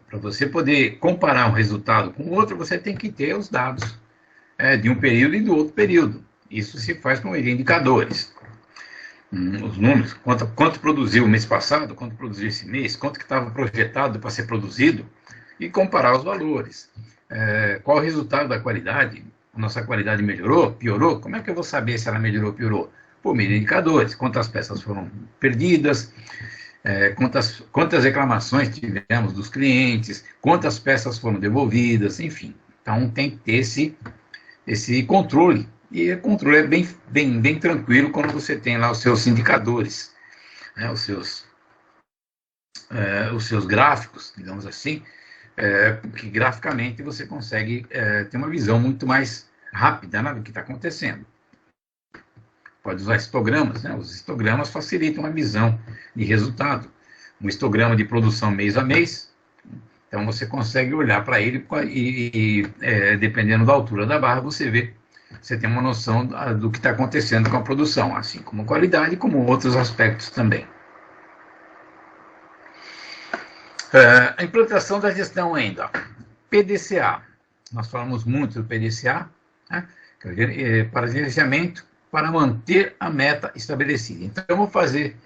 Para você poder comparar um resultado com o outro, você tem que ter os dados de um período e do outro período. Isso se faz por meio de indicadores. Os números, quanto produziu o mês passado, quanto produziu esse mês, quanto que estava projetado para ser produzido, e comparar os valores. Qual o resultado da qualidade? A nossa qualidade melhorou, piorou? Como é que eu vou saber se ela melhorou ou piorou? Por meio de indicadores, quantas peças foram perdidas, quantas reclamações tivemos dos clientes, quantas peças foram devolvidas, enfim. Então tem que ter esse controle. E o controle é bem tranquilo quando você tem lá os seus indicadores, né, os seus gráficos, digamos assim, porque graficamente você consegue ter uma visão muito mais rápida, né, do que está acontecendo. Pode usar histogramas, né? Os histogramas facilitam a visão de resultado. Um histograma de produção mês a mês, então você consegue olhar para ele e dependendo da altura da barra, você tem uma noção do que está acontecendo com a produção, assim como qualidade, como outros aspectos também. A implantação da gestão ainda. PDCA. Nós falamos muito do PDCA, né? Para gerenciamento, para manter a meta estabelecida. Então, eu vou fazer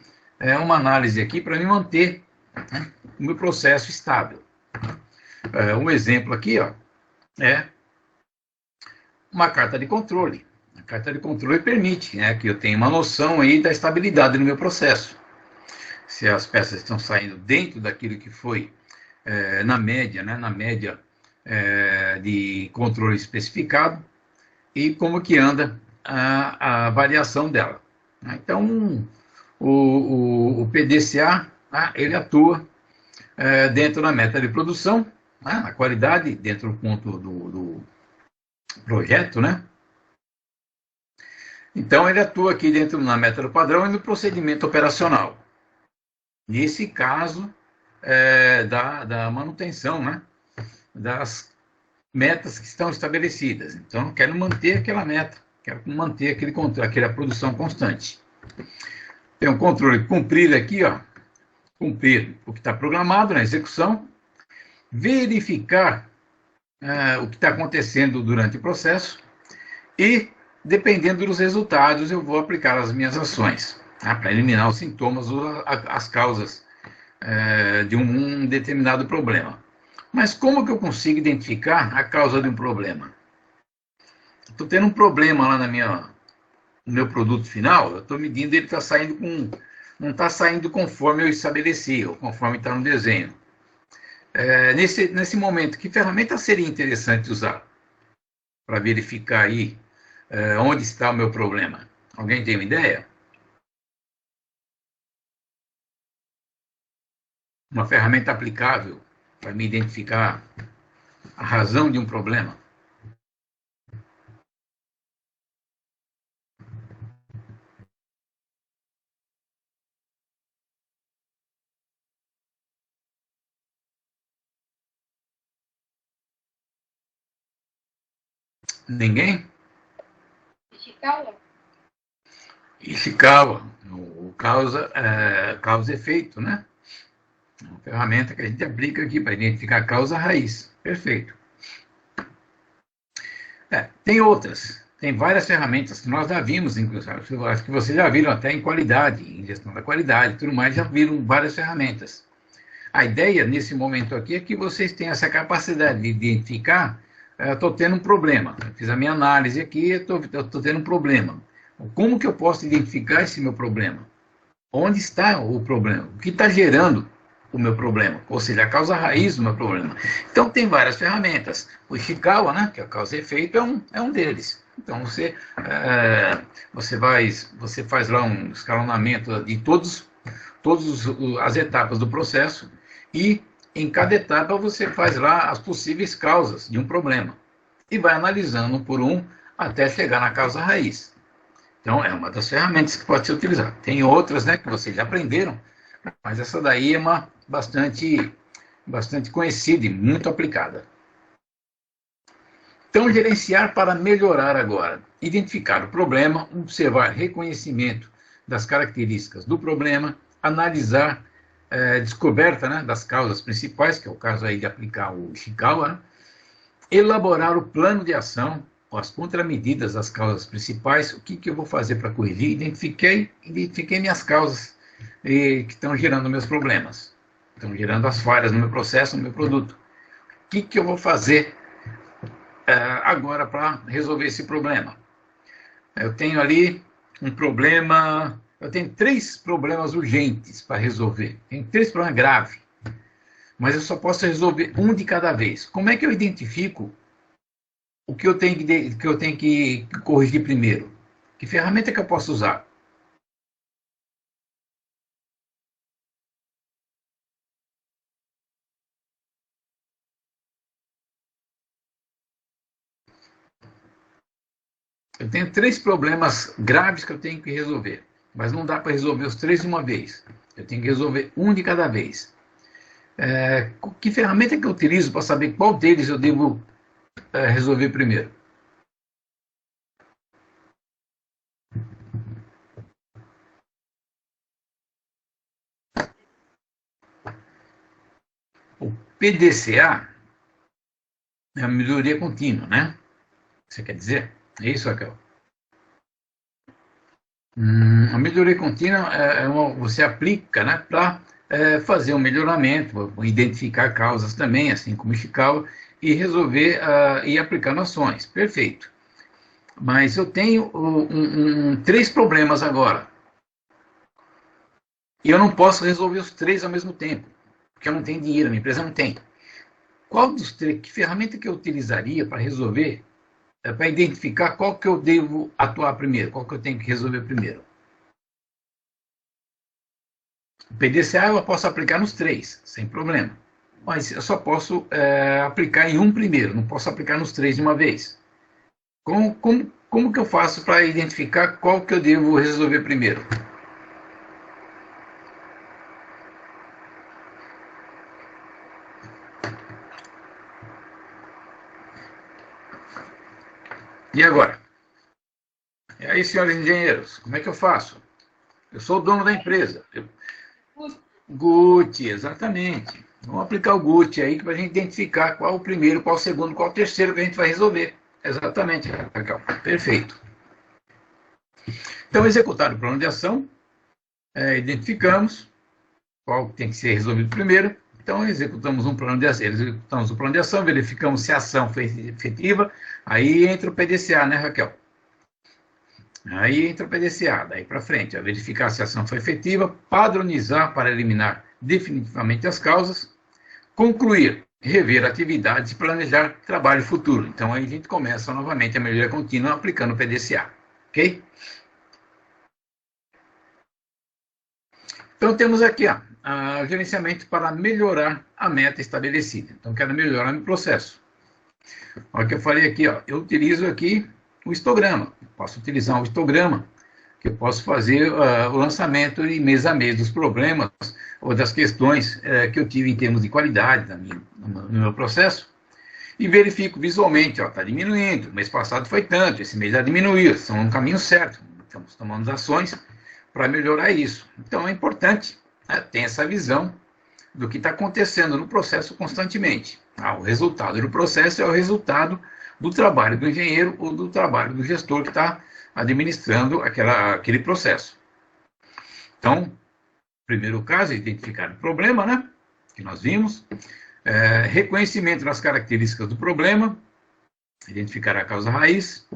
uma análise aqui para me manter, né, o meu processo estável. Um exemplo aqui, ó, é uma carta de controle. A carta de controle permite, né, que eu tenha uma noção aí da estabilidade no meu processo. Se as peças estão saindo dentro daquilo que foi na média, né, de controle especificado, e como que anda a variação dela. Então, o PDCA, ele atua dentro da meta de produção, a qualidade dentro do ponto do projeto, né? Então, ele atua aqui dentro da meta do padrão e no procedimento operacional. Nesse caso, da manutenção, né, das metas que estão estabelecidas. Então, eu quero manter aquela meta, quero manter aquela produção constante. Tem um controle cumprir aqui, ó, cumprir o que está programado na execução, verificar o que está acontecendo durante o processo e, dependendo dos resultados, eu vou aplicar as minhas ações, para eliminar os sintomas ou as causas de um determinado problema. Mas como que eu consigo identificar a causa de um problema? Estou tendo um problema lá no meu produto final, eu estou medindo, ele está saindo não está saindo conforme eu estabeleci, ou conforme está no desenho. Nesse momento, que ferramenta seria interessante usar para verificar aí onde está o meu problema? Alguém tem uma ideia? Uma ferramenta aplicável para me identificar a razão de um problema? Ninguém? Ishikawa. Ishikawa, o causa e efeito, né? Uma ferramenta que a gente aplica aqui para identificar a causa raiz. Perfeito. Tem outras. Tem várias ferramentas que nós já vimos, inclusive. Acho que vocês já viram até em qualidade, em gestão da qualidade e tudo mais, já viram várias ferramentas. A ideia, nesse momento aqui, é que vocês tenham essa capacidade de identificar, estou tendo um problema. Eu fiz a minha análise aqui, estou tendo um problema. Como que eu posso identificar esse meu problema? Onde está o problema? O que está gerando o meu problema? Ou seja, a causa raiz do meu problema. Então, tem várias ferramentas. O Ishikawa, né, que é a causa e efeito, é um deles. Então, você faz lá um escalonamento de todas as etapas do processo e, em cada etapa, você faz lá as possíveis causas de um problema. E vai analisando um por um até chegar na causa raiz. Então, é uma das ferramentas que pode ser utilizada. Tem outras, né, que vocês já aprenderam, mas essa daí é uma bastante conhecida e muito aplicada. Então, gerenciar para melhorar agora. Identificar o problema, observar reconhecimento das características do problema, analisar descoberta, né, das causas principais, que é o caso aí de aplicar o Ishikawa, né? Elaborar o plano de ação, as contramedidas das causas principais, o que eu vou fazer para corrigir. Identifiquei minhas causas que estão gerando meus problemas, estão gerando as falhas no meu processo, no meu produto. O que eu vou fazer agora para resolver esse problema? Eu tenho ali um problema, eu tenho 3 problemas urgentes para resolver, tem 3 problemas graves, mas eu só posso resolver um de cada vez. Como é que eu identifico o que eu tenho que corrigir primeiro? Que ferramenta que eu posso usar? Eu tenho 3 problemas graves que eu tenho que resolver, mas não dá para resolver os 3 de uma vez. Eu tenho que resolver um de cada vez. Que ferramenta que eu utilizo para saber qual deles eu devo resolver primeiro? O PDCA é a melhoria contínua, né? Você quer dizer? É isso, Raquel? A melhoria contínua você aplica, né, para fazer um melhoramento, identificar causas também, assim como o Ishikawa, e resolver e aplicar ações. Perfeito. Mas eu tenho 3 problemas agora. E eu não posso resolver os 3 ao mesmo tempo, porque eu não tenho dinheiro, a minha empresa não tem. Qual dos 3, que ferramenta que eu utilizaria para resolver, para identificar qual que eu devo atuar primeiro, qual que eu tenho que resolver primeiro? O PDCA eu posso aplicar nos 3, sem problema. Mas eu só posso aplicar em um primeiro, não posso aplicar nos 3 de uma vez. Como que eu faço para identificar qual que eu devo resolver primeiro? E agora? E aí, senhores engenheiros, como é que eu faço? Eu sou o dono da empresa. GUT, exatamente. Vamos aplicar o GUT aí para a gente identificar qual o primeiro, qual o segundo, qual o terceiro que a gente vai resolver. Exatamente, Raquel. Perfeito. Então, executar o plano de ação, identificamos qual tem que ser resolvido primeiro. Então, executamos o plano de ação, verificamos se a ação foi efetiva, aí entra o PDCA, né, Raquel? Aí entra o PDCA, daí para frente, verificar se a ação foi efetiva, padronizar para eliminar definitivamente as causas, concluir, rever atividades e planejar trabalho futuro. Então, aí a gente começa novamente a melhoria contínua aplicando o PDCA, ok? Então, temos aqui, o gerenciamento para melhorar a meta estabelecida. Então, quero melhorar meu processo. Olha o que eu falei aqui, eu utilizo aqui o histograma. Posso utilizar um histograma, que eu posso fazer o lançamento de mês a mês dos problemas ou das questões que eu tive em termos de qualidade no meu processo. e verifico visualmente, está diminuindo, mês passado foi tanto, esse mês já diminuiu, estão no caminho certo, estamos tomando ações para melhorar isso. Então é importante, né, ter essa visão do que está acontecendo no processo constantemente. O resultado do processo é o resultado do trabalho do engenheiro ou do trabalho do gestor que está administrando aquele processo. Então, primeiro caso, identificar o problema, né, que nós vimos, reconhecimento das características do problema, identificar a causa raiz,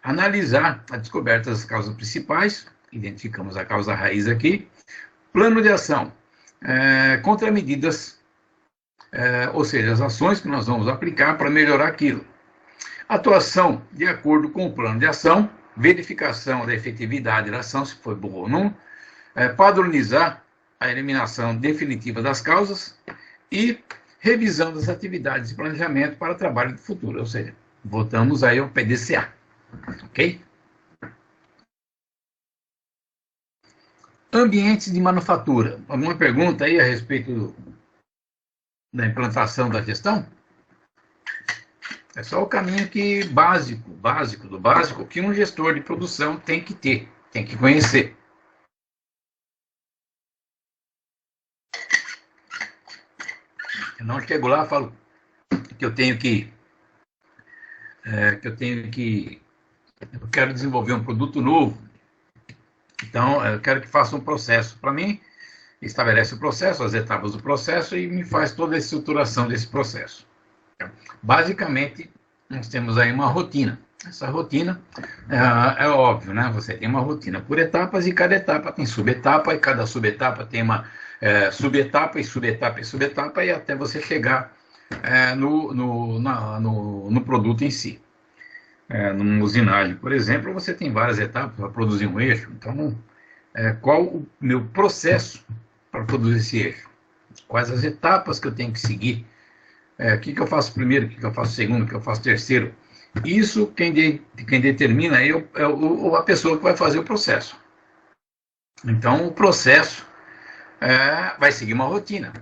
analisar a descoberta das causas principais, identificamos a causa raiz aqui, plano de ação, contramedidas, ou seja, as ações que nós vamos aplicar para melhorar aquilo. Atuação de acordo com o plano de ação, verificação da efetividade da ação, se foi boa ou não, padronizar a eliminação definitiva das causas e revisão das atividades de planejamento para trabalho do futuro, ou seja, voltamos aí ao PDCA, ok? Ambientes de manufatura. Alguma pergunta aí a respeito da implantação da gestão? É só o caminho básico do básico, que um gestor de produção tem que ter, tem que conhecer. Eu não chego lá e falo que eu quero desenvolver um produto novo, então eu quero que faça um processo para mim, estabelece o processo, as etapas do processo e me faz toda a estruturação desse processo. Basicamente, nós temos aí uma rotina. Essa rotina é óbvio, né? Você tem uma rotina por etapas e cada etapa tem subetapa e cada subetapa tem uma subetapa e subetapa e subetapa e até você chegar no produto em si. Numa usinagem, por exemplo, você tem várias etapas para produzir um eixo. Então, qual o meu processo para produzir esse eixo? Quais as etapas que eu tenho que seguir? O que eu faço primeiro, o que eu faço segundo, o que eu faço terceiro? Isso quem determina aí é a pessoa que vai fazer o processo. Então, o processo vai seguir uma rotina.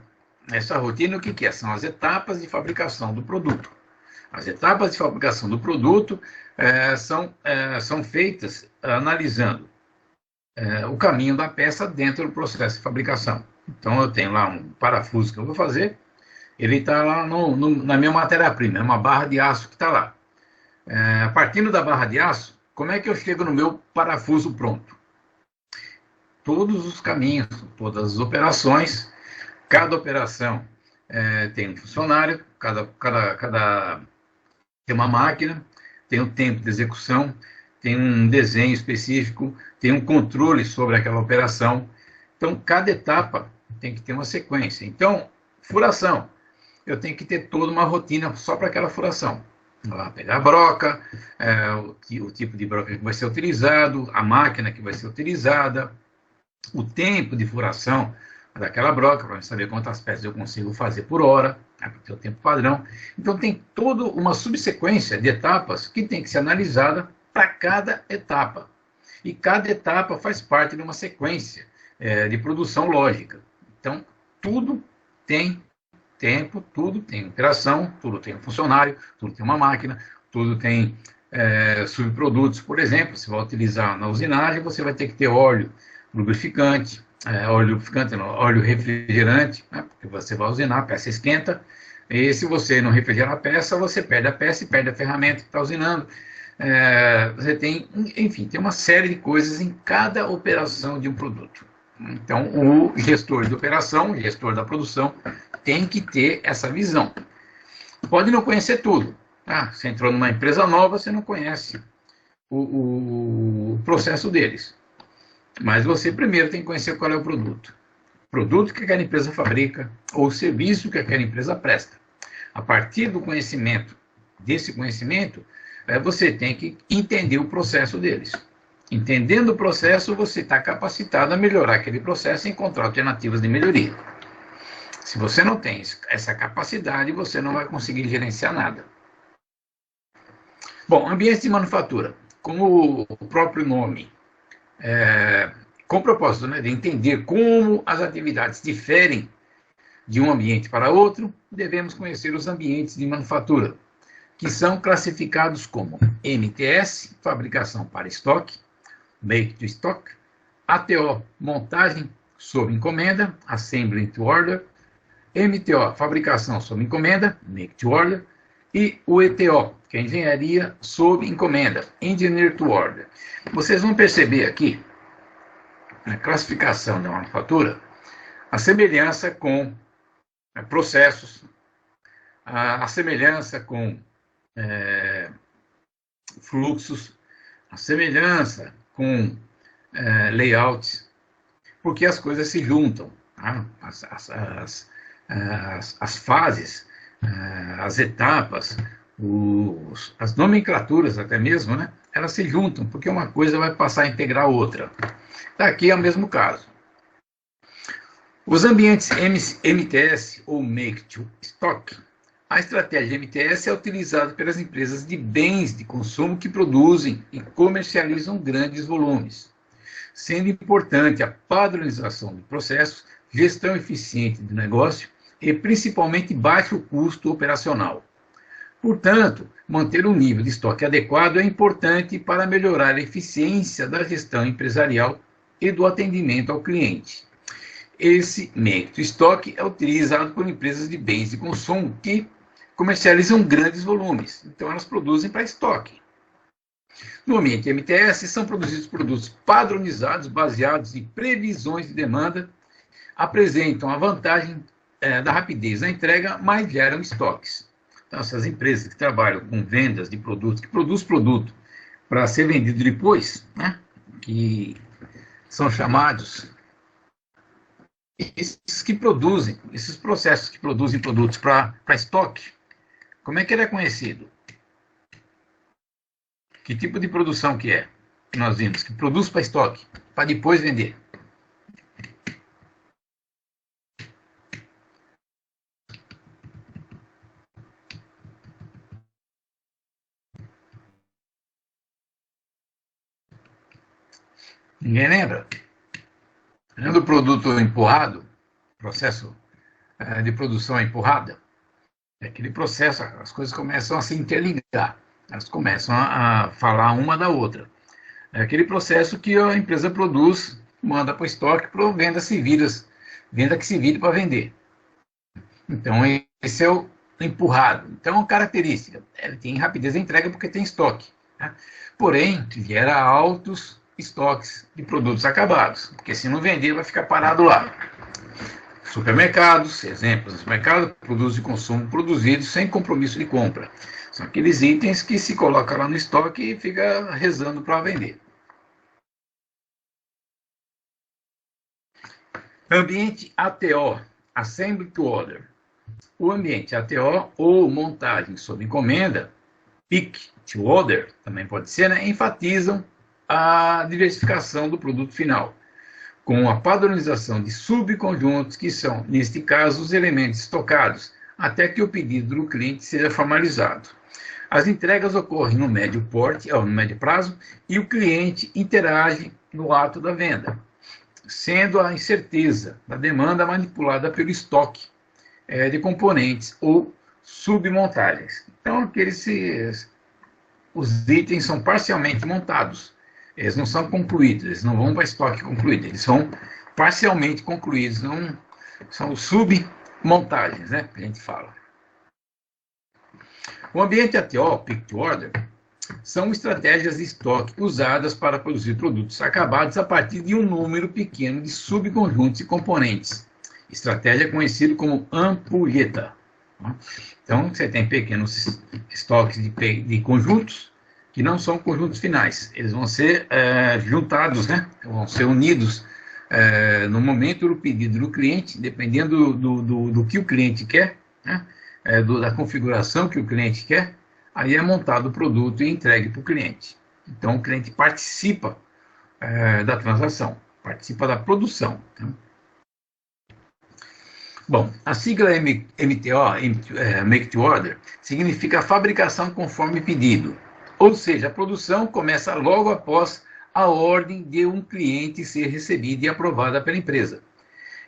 Essa rotina, o que é? São as etapas de fabricação do produto. As etapas de fabricação do produto são feitas analisando o caminho da peça dentro do processo de fabricação. Então, eu tenho lá um parafuso que eu vou fazer, ele está lá na minha matéria-prima, é uma barra de aço que está lá. Partindo da barra de aço, como é que eu chego no meu parafuso pronto? Todos os caminhos, todas as operações, cada operação tem um funcionário, tem uma máquina, tem um tempo de execução, tem um desenho específico, tem um controle sobre aquela operação. Então, cada etapa tem que ter uma sequência. Então, furação. Eu tenho que ter toda uma rotina só para aquela furação. Lá, pegar a broca, o tipo de broca que vai ser utilizado, a máquina que vai ser utilizada, o tempo de furação daquela broca, para saber quantas peças eu consigo fazer por hora, para ter o tempo padrão. Então, tem toda uma subsequência de etapas que tem que ser analisada para cada etapa. E cada etapa faz parte de uma sequência de produção lógica. Então, tudo tem tempo, tudo tem operação, tudo tem um funcionário, tudo tem uma máquina, tudo tem subprodutos. Por exemplo, se vai utilizar na usinagem, você vai ter que ter óleo lubrificante, óleo refrigerante, né, porque você vai usinar, a peça esquenta, e se você não refrigerar a peça, você perde a peça e perde a ferramenta que está usinando. Você tem, enfim, tem uma série de coisas em cada operação de um produto. Então, o gestor de operação, o gestor da produção, tem que ter essa visão. Pode não conhecer tudo. Você entrou numa empresa nova, você não conhece o processo deles. Mas você primeiro tem que conhecer qual é o produto. O produto que aquela empresa fabrica, ou o serviço que aquela empresa presta. A partir do conhecimento, desse conhecimento, você tem que entender o processo deles. Entendendo o processo, você está capacitado a melhorar aquele processo e encontrar alternativas de melhoria. Se você não tem essa capacidade, você não vai conseguir gerenciar nada. Bom, ambiente de manufatura. Como o próprio nome, com o propósito, né, de entender como as atividades diferem de um ambiente para outro, devemos conhecer os ambientes de manufatura. que são classificados como MTS, fabricação para estoque, make to stock, ATO, montagem sob encomenda, assembly to order, MTO, fabricação sob encomenda, make to order, e o ETO, que é engenharia sob encomenda, engineer to order. Vocês vão perceber aqui, na classificação da manufatura, a semelhança com processos, a semelhança com fluxos, a semelhança com layouts, porque as coisas se juntam, tá? As fases, as etapas, as nomenclaturas até mesmo, né? Elas se juntam, porque uma coisa vai passar a integrar a outra. Aqui é o mesmo caso. Os ambientes MTS, ou Make to Stock, a estratégia MTS é utilizada pelas empresas de bens de consumo que produzem e comercializam grandes volumes, sendo importante a padronização de processos, gestão eficiente do negócio e, principalmente, baixo custo operacional. Portanto, manter um nível de estoque adequado é importante para melhorar a eficiência da gestão empresarial e do atendimento ao cliente. Esse make to stock é utilizado por empresas de bens de consumo que comercializam grandes volumes, então elas produzem para estoque. No ambiente MTS, são produzidos produtos padronizados, baseados em previsões de demanda, apresentam a vantagem da rapidez da entrega, mas geram estoques. Então, essas empresas que trabalham com vendas de produtos, que produzem produto para ser vendido depois, né, que são chamados, esses que produzem, esses processos que produzem produtos para estoque, como é que ele é conhecido? Que tipo de produção que é? Que nós vimos, que produz para estoque, para depois vender. Ninguém lembra? Lembra do produto empurrado? Processo de produção empurrada? É aquele processo, as coisas começam a se interligar, elas começam a falar uma da outra. É aquele processo que a empresa produz, manda para o estoque, para venda que se vire para vender. Então, esse é o empurrado. Então, característica, ele tem rapidez de entrega porque tem estoque, né? Porém, gera altos estoques de produtos acabados, porque se não vender, vai ficar parado lá. Supermercados, exemplos, mercado produtos de consumo produzidos sem compromisso de compra. São aqueles itens que se coloca lá no estoque e fica rezando para vender. Ambiente ATO, Assembly to Order. O ambiente ATO, ou montagem sob encomenda, Pick to Order, também pode ser, né, enfatizam a diversificação do produto final, com a padronização de subconjuntos, que são, neste caso, os elementos estocados, até que o pedido do cliente seja formalizado. As entregas ocorrem no médio porte, no médio prazo, e o cliente interage no ato da venda, sendo a incerteza da demanda manipulada pelo estoque de componentes ou submontagens. Então, os itens são parcialmente montados. Eles não são concluídos, eles não vão para estoque concluído, eles são parcialmente concluídos, não, são submontagens, né, que a gente fala. O ambiente ATO, Pick to Order, são estratégias de estoque usadas para produzir produtos acabados a partir de um número pequeno de subconjuntos e componentes. Estratégia conhecida como ampulheta. Então, você tem pequenos estoques de conjuntos, que não são conjuntos finais. Eles vão ser juntados, né? Vão ser unidos no momento do pedido do cliente, dependendo do que o cliente quer, né? Da configuração que o cliente quer, aí é montado o produto e entregue para o cliente. Então, o cliente participa da transação, participa da produção. Né? Bom, a sigla MTO, Make to Order, significa fabricação conforme pedido. Ou seja, a produção começa logo após a ordem de um cliente ser recebida e aprovada pela empresa.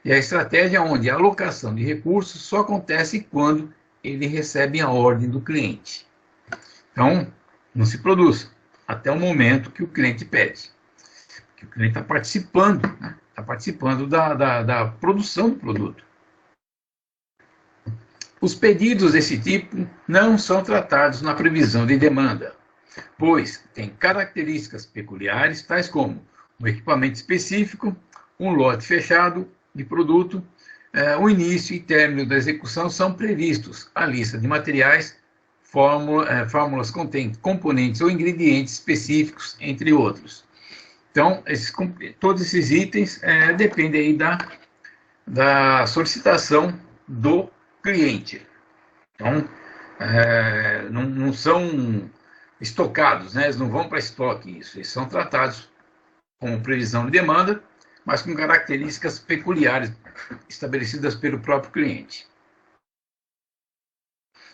E a estratégia onde a alocação de recursos só acontece quando ele recebe a ordem do cliente. Então, não se produz até o momento que o cliente pede. Que o cliente está participando, né? Está participando da produção do produto. Os pedidos desse tipo não são tratados na previsão de demanda, pois têm características peculiares, tais como um equipamento específico, um lote fechado de produto, o início e término da execução são previstos. A lista de materiais, fórmulas contém componentes ou ingredientes específicos, entre outros. Então, todos esses itens dependem aí da solicitação do cliente. Então, não são estocados, né? Eles não vão para estoque, isso. Eles são tratados como previsão de demanda, mas com características peculiares estabelecidas pelo próprio cliente.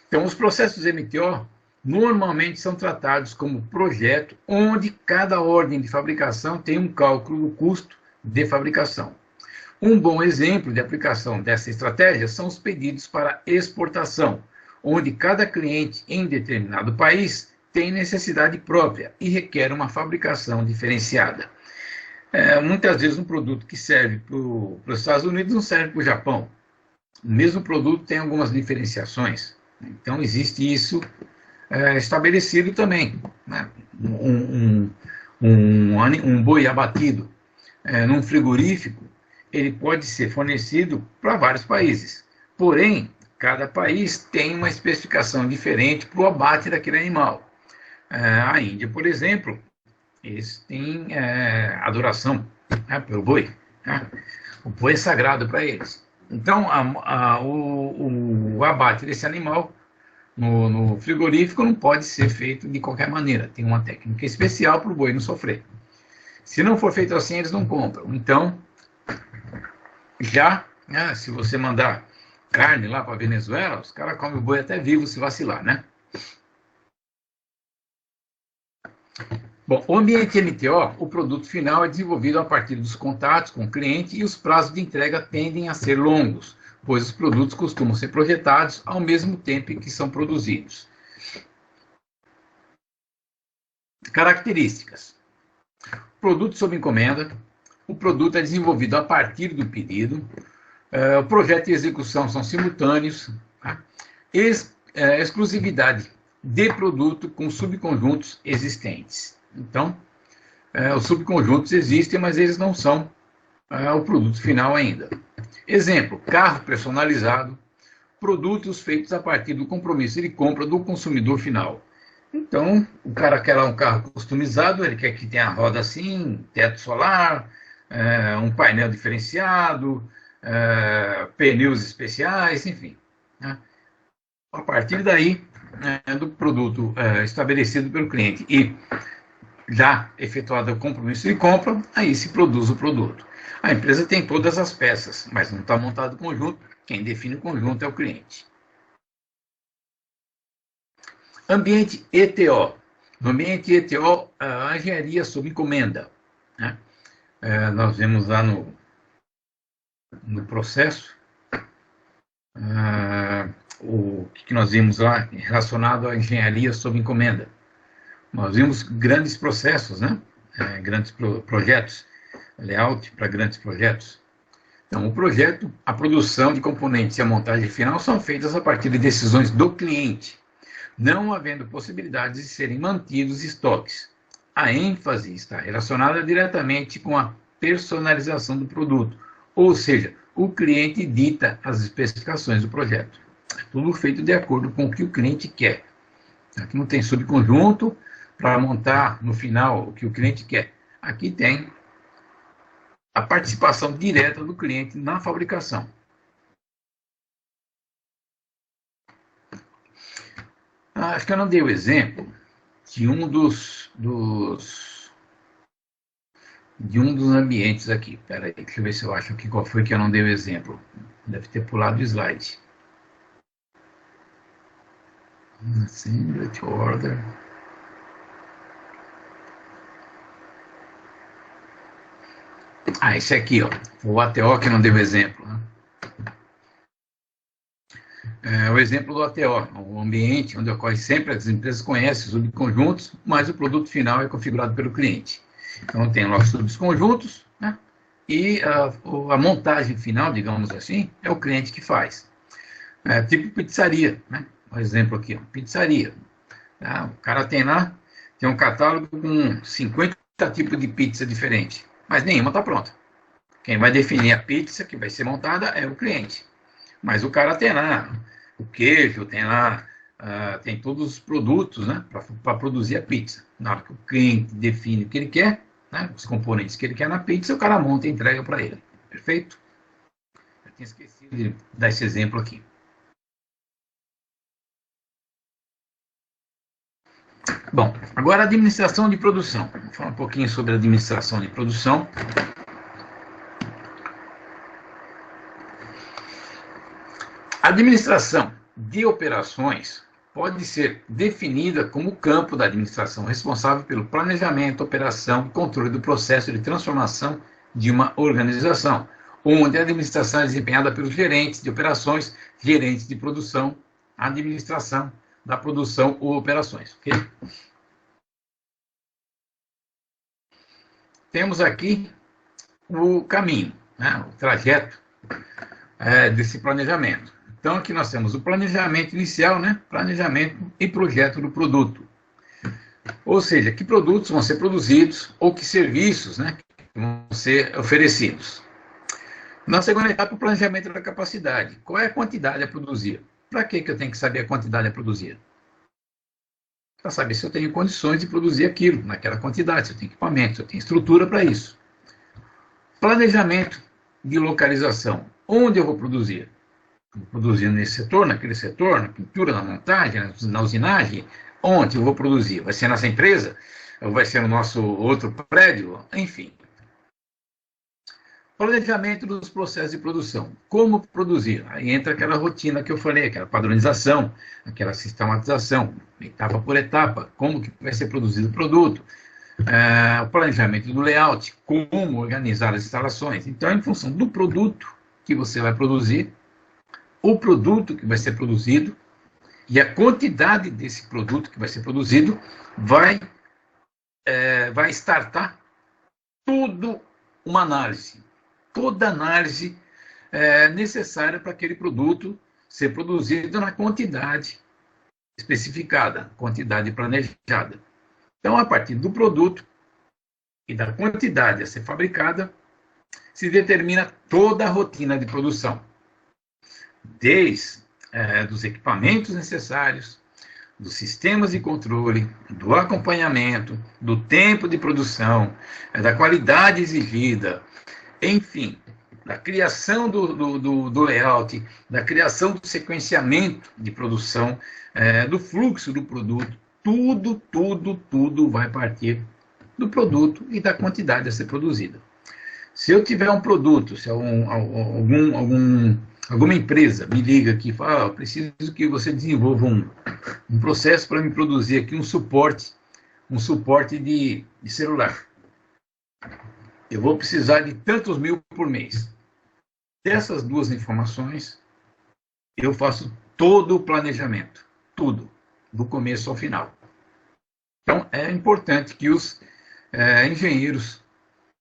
Então, os processos MTO normalmente são tratados como projeto, onde cada ordem de fabricação tem um cálculo do custo de fabricação. Um bom exemplo de aplicação dessa estratégia são os pedidos para exportação, onde cada cliente em determinado país tem necessidade própria e requer uma fabricação diferenciada. Muitas vezes um produto que serve para os Estados Unidos não serve para o Japão. O mesmo produto tem algumas diferenciações. Então, existe isso estabelecido também. Né? Um boi abatido num frigorífico, ele pode ser fornecido para vários países. Porém, cada país tem uma especificação diferente para o abate daquele animal. A Índia, por exemplo, eles têm adoração pelo boi. Né? O boi é sagrado para eles. Então, o abate desse animal no frigorífico não pode ser feito de qualquer maneira. Tem uma técnica especial para o boi não sofrer. Se não for feito assim, eles não compram. Então, se você mandar carne lá para a Venezuela, os caras comem o boi até vivo se vacilar, né? Bom, o ambiente MTO, o produto final é desenvolvido a partir dos contatos com o cliente e os prazos de entrega tendem a ser longos, pois os produtos costumam ser projetados ao mesmo tempo em que são produzidos. Características. Produto sob encomenda. O produto é desenvolvido a partir do pedido. O projeto e execução são simultâneos. Tá? Exclusividade de produto com subconjuntos existentes. Então, os subconjuntos existem, mas eles não são o produto final ainda. Exemplo, carro personalizado, produtos feitos a partir do compromisso de compra do consumidor final. Então, o cara quer lá um carro customizado, ele quer que tenha a roda assim, teto solar, um painel diferenciado, pneus especiais, enfim. Né? A partir daí, do produto estabelecido pelo cliente e já efetuado o compromisso de compra, aí se produz o produto. A empresa tem todas as peças, mas não está montado o conjunto. Quem define o conjunto é o cliente. Ambiente ETO. No ambiente ETO, a engenharia sob encomenda. Né? Nós vemos lá no processo o que nós vimos lá relacionado à engenharia sob encomenda. Nós vimos grandes processos, né? Grandes projetos, layout para grandes projetos. Então, o projeto, a produção de componentes e a montagem final são feitas a partir de decisões do cliente, não havendo possibilidades de serem mantidos estoques. A ênfase está relacionada diretamente com a personalização do produto, ou seja, o cliente dita as especificações do projeto. É tudo feito de acordo com o que o cliente quer. Aqui não tem subconjunto para montar no final o que o cliente quer. Aqui tem a participação direta do cliente na fabricação. Acho que eu não dei o exemplo de um dos ambientes aqui. Espera aí, deixa eu ver se eu acho aqui qual foi que eu não dei o exemplo. Deve ter pulado o slide. Assembly to order. Esse aqui, ó, o ATO que não deu exemplo. Né? o exemplo do ATO, o ambiente onde ocorre sempre, as empresas conhecem os subconjuntos, mas o produto final é configurado pelo cliente. Então, tem lá os subconjuntos, né? E a montagem final, digamos assim, é o cliente que faz. Tipo pizzaria, né? Um exemplo aqui, pizzaria. Tá? O cara tem lá, tem um catálogo com 50 tipos de pizza diferentes, mas nenhuma está pronta. Quem vai definir a pizza que vai ser montada é o cliente. Mas o cara tem lá o queijo, tem lá, tem todos os produtos, né, para produzir a pizza. Na hora que o cliente define o que ele quer, né, os componentes que ele quer na pizza, o cara monta e entrega para ele. Perfeito? Eu tinha esquecido de dar esse exemplo aqui. Bom, agora a administração de produção. Vou falar um pouquinho sobre a administração de produção. A administração de operações pode ser definida como o campo da administração responsável pelo planejamento, operação e controle do processo de transformação de uma organização, onde a administração é desempenhada pelos gerentes de operações, gerentes de produção, administração da produção ou operações. Okay? Temos aqui o caminho, né, o trajeto desse planejamento. Então, aqui nós temos o planejamento inicial, né? Planejamento e projeto do produto. Ou seja, que produtos vão ser produzidos ou que serviços, né, vão ser oferecidos. Na segunda etapa, o planejamento da capacidade. Qual é a quantidade a produzir? Para que eu tenho que saber a quantidade a produzir? Para saber se eu tenho condições de produzir aquilo, naquela quantidade, se eu tenho equipamento, se eu tenho estrutura para isso. Planejamento de localização. Onde eu vou produzir? Produzindo nesse setor, naquele setor, na pintura, na montagem, na usinagem, onde eu vou produzir? Vai ser nessa empresa? Ou vai ser no nosso outro prédio? Enfim. Planejamento dos processos de produção. Como produzir? Aí entra aquela rotina que eu falei, aquela padronização, aquela sistematização, etapa por etapa, como que vai ser produzido o produto. O planejamento do layout, como organizar as instalações. Então, em função do produto que você vai produzir, o produto que vai ser produzido e a quantidade desse produto que vai ser produzido vai startar tudo uma análise. Toda análise necessária para aquele produto ser produzido na quantidade especificada, quantidade planejada. Então, a partir do produto e da quantidade a ser fabricada, se determina toda a rotina de produção. Desde dos equipamentos necessários, dos sistemas de controle, do acompanhamento, do tempo de produção, da qualidade exigida, enfim, da criação do layout, da criação do sequenciamento de produção, do fluxo do produto, tudo vai partir do produto e da quantidade a ser produzida. Se eu tiver um produto, se alguma empresa me liga aqui e fala, preciso que você desenvolva um processo para me produzir aqui um suporte de celular. Eu vou precisar de tantos mil por mês. Dessas duas informações, eu faço todo o planejamento, tudo, do começo ao final. Então, é importante que os engenheiros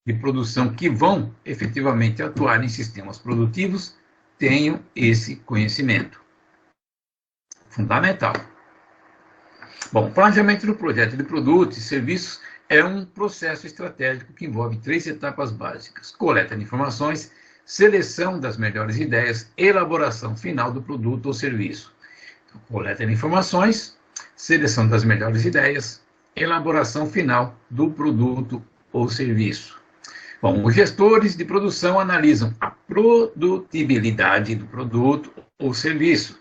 de produção que vão efetivamente atuar em sistemas produtivos tenham esse conhecimento. Fundamental. Bom, planejamento do projeto de produtos e serviços é um processo estratégico que envolve 3 etapas básicas: coleta de informações, seleção das melhores ideias, elaboração final do produto ou serviço. Então, coleta de informações, seleção das melhores ideias, elaboração final do produto ou serviço. Bom, os gestores de produção analisam a produtibilidade do produto ou serviço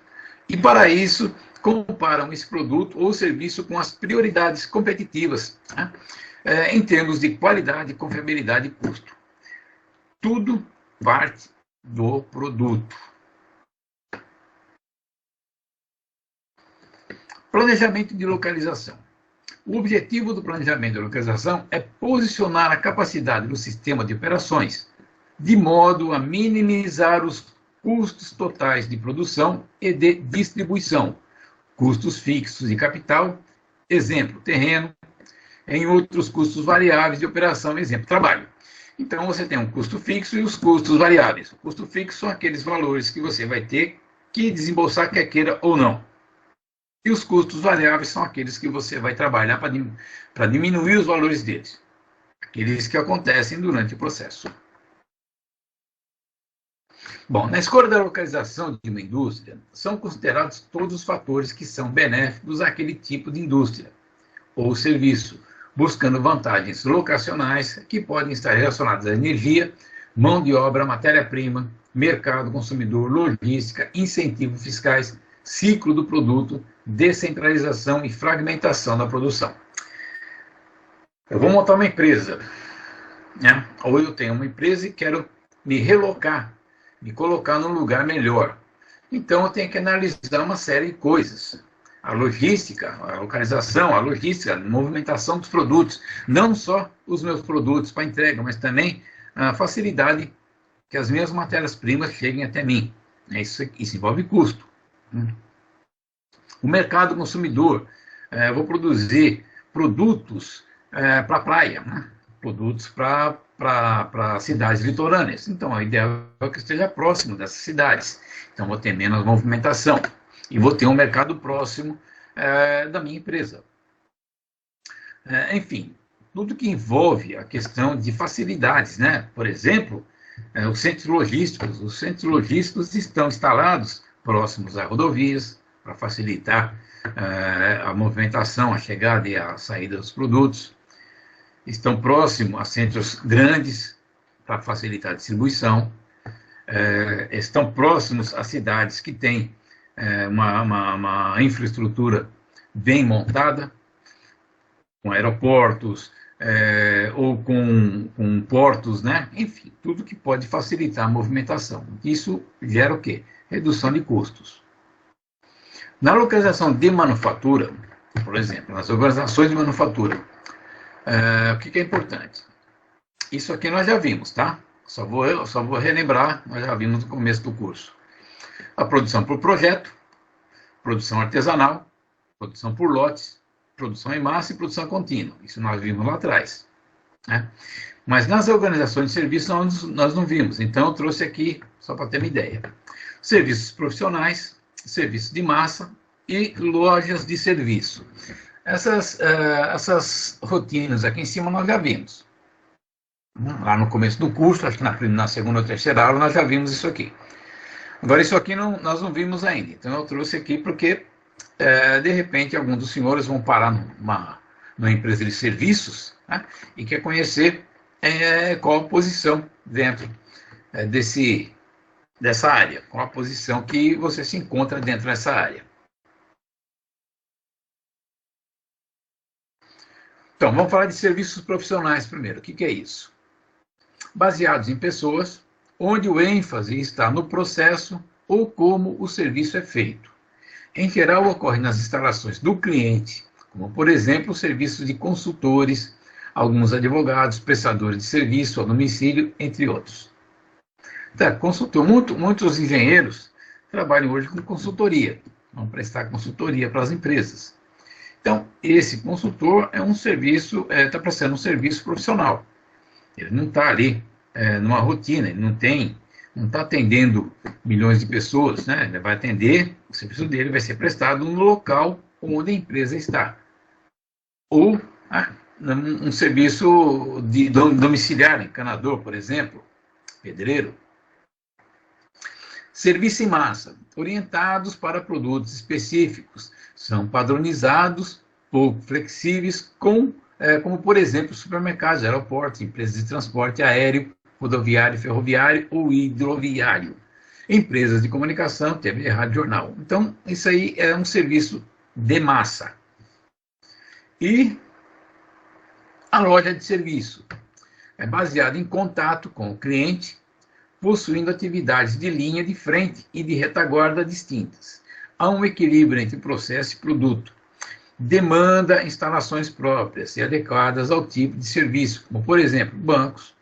e, para isso, comparam esse produto ou serviço com as prioridades competitivas, né, em termos de qualidade, confiabilidade e custo. Tudo parte do produto. Planejamento de localização. O objetivo do planejamento de localização é posicionar a capacidade do sistema de operações de modo a minimizar os custos totais de produção e de distribuição, custos fixos de capital, exemplo, terreno, em outros custos variáveis de operação, exemplo, trabalho. Então, você tem um custo fixo e os custos variáveis. O custo fixo são aqueles valores que você vai ter que desembolsar, quer queira ou não. E os custos variáveis são aqueles que você vai trabalhar para diminuir os valores deles. Aqueles que acontecem durante o processo. Bom, na escolha da localização de uma indústria, são considerados todos os fatores que são benéficos àquele tipo de indústria ou serviço, buscando vantagens locacionais que podem estar relacionadas à energia, mão de obra, matéria-prima, mercado consumidor, logística, incentivos fiscais, ciclo do produto, descentralização e fragmentação da produção. Eu vou montar uma empresa, né? Ou eu tenho uma empresa e quero me relocar, me colocar num lugar melhor. Então eu tenho que analisar uma série de coisas. A logística, a localização, a logística, a movimentação dos produtos. Não só os meus produtos para entrega, mas também a facilidade que as minhas matérias-primas cheguem até mim. Isso envolve custo. O mercado consumidor. Vou produzir produtos para a praia, né? Produtos para cidades litorâneas. Então, a ideia é que esteja próximo dessas cidades. Então, vou ter menos movimentação. E vou ter um mercado próximo da minha empresa. Enfim, tudo que envolve a questão de facilidades, né? Por exemplo, os centros logísticos. Os centros logísticos estão instalados próximos a rodovias, para facilitar a movimentação, a chegada e a saída dos produtos. Estão próximos a centros grandes, para facilitar a distribuição. Estão próximos a cidades que têm uma infraestrutura bem montada, com aeroportos, ou com portos, né? Enfim, tudo que pode facilitar a movimentação. Isso gera o quê? Redução de custos. Na localização de manufatura, por exemplo, nas organizações de manufatura, o que é importante? Isso aqui nós já vimos, tá? Só vou relembrar, nós já vimos no começo do curso. A produção por projeto, produção artesanal, produção por lotes, produção em massa e produção contínua. Isso nós vimos lá atrás, né? Mas nas organizações de serviços nós não vimos. Então eu trouxe aqui, só para ter uma ideia. Serviços profissionais, serviços de massa e lojas de serviço. Essas rotinas aqui em cima nós já vimos. Lá no começo do curso, acho que na segunda ou terceira aula, nós já vimos isso aqui. Agora, isso aqui nós não vimos ainda. Então, eu trouxe aqui porque, de repente, alguns dos senhores vão parar numa empresa de serviços, né, e quer conhecer qual a posição dentro dessa área, qual a posição que você se encontra dentro dessa área. Então, vamos falar de serviços profissionais primeiro. O que é isso? Baseados em pessoas, onde o ênfase está no processo ou como o serviço é feito. Em geral, ocorre nas instalações do cliente, como, por exemplo, serviços de consultores, alguns advogados, prestadores de serviço ao domicílio, entre outros. Então, consultor, muitos engenheiros trabalham hoje com consultoria, vão prestar consultoria para as empresas. Então, esse consultor é um serviço, está prestando um serviço profissional. Ele não está ali numa rotina, ele não está atendendo milhões de pessoas, né? Ele vai atender, o serviço dele vai ser prestado no local onde a empresa está. Ou um serviço de domiciliar, encanador, por exemplo, pedreiro. Serviço em massa, orientados para produtos específicos, são padronizados, pouco flexíveis, como, por exemplo, supermercados, aeroportos, empresas de transporte aéreo, rodoviário, ferroviário ou hidroviário, empresas de comunicação, TV, rádio, jornal. Então, isso aí é um serviço de massa. E a loja de serviço é baseada em contato com o cliente, possuindo atividades de linha de frente e de retaguarda distintas. Há um equilíbrio entre processo e produto. Demanda instalações próprias e adequadas ao tipo de serviço, como, por exemplo, bancos,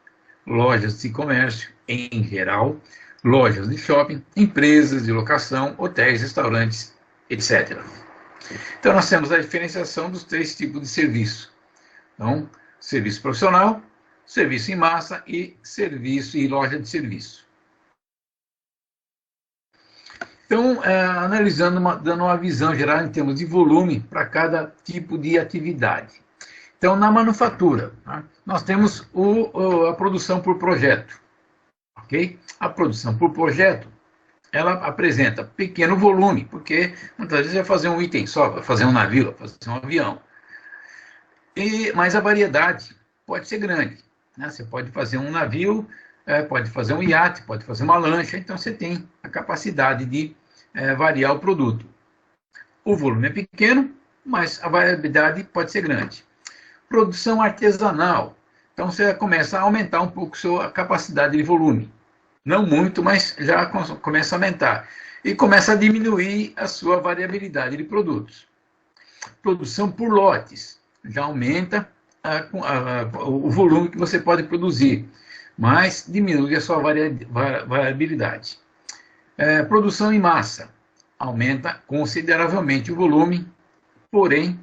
lojas de comércio em geral, lojas de shopping, empresas de locação, hotéis, restaurantes, etc. Então, nós temos a diferenciação dos 3 tipos de serviço. Então, serviço profissional, serviço em massa e serviço e loja de serviço. Então, analisando, dando uma visão geral em termos de volume para cada tipo de atividade. Então, na manufatura, tá? Nós temos a produção por projeto. Ok? A produção por projeto, ela apresenta pequeno volume, porque muitas vezes vai fazer um item só, vai fazer um navio, vai fazer um avião. Mas a variedade pode ser grande. Né? Você pode fazer um navio, pode fazer um iate, pode fazer uma lancha, então você tem a capacidade de variar o produto. O volume é pequeno, mas a variabilidade pode ser grande. Produção artesanal. Então você começa a aumentar um pouco a sua capacidade de volume. Não muito, mas já começa a aumentar. E começa a diminuir a sua variabilidade de produtos. Produção por lotes. Já aumenta o volume que você pode produzir, mas diminui a sua variabilidade. Produção em massa. Aumenta consideravelmente o volume, porém,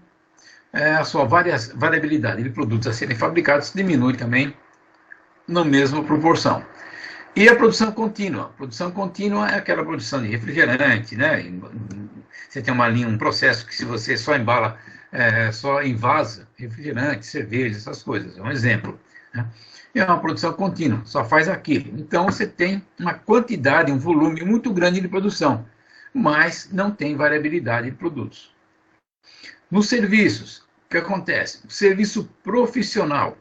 a sua variabilidade de produtos a serem fabricados diminui também na mesma proporção. E a produção contínua. A produção contínua é aquela produção de refrigerante, né? Você tem uma linha, um processo que se você só embala, só envasa refrigerante, cerveja, essas coisas. É um exemplo. Né? É uma produção contínua, só faz aquilo. Então você tem uma quantidade, um volume muito grande de produção, mas não tem variabilidade de produtos. Nos serviços, o que acontece? O serviço profissional.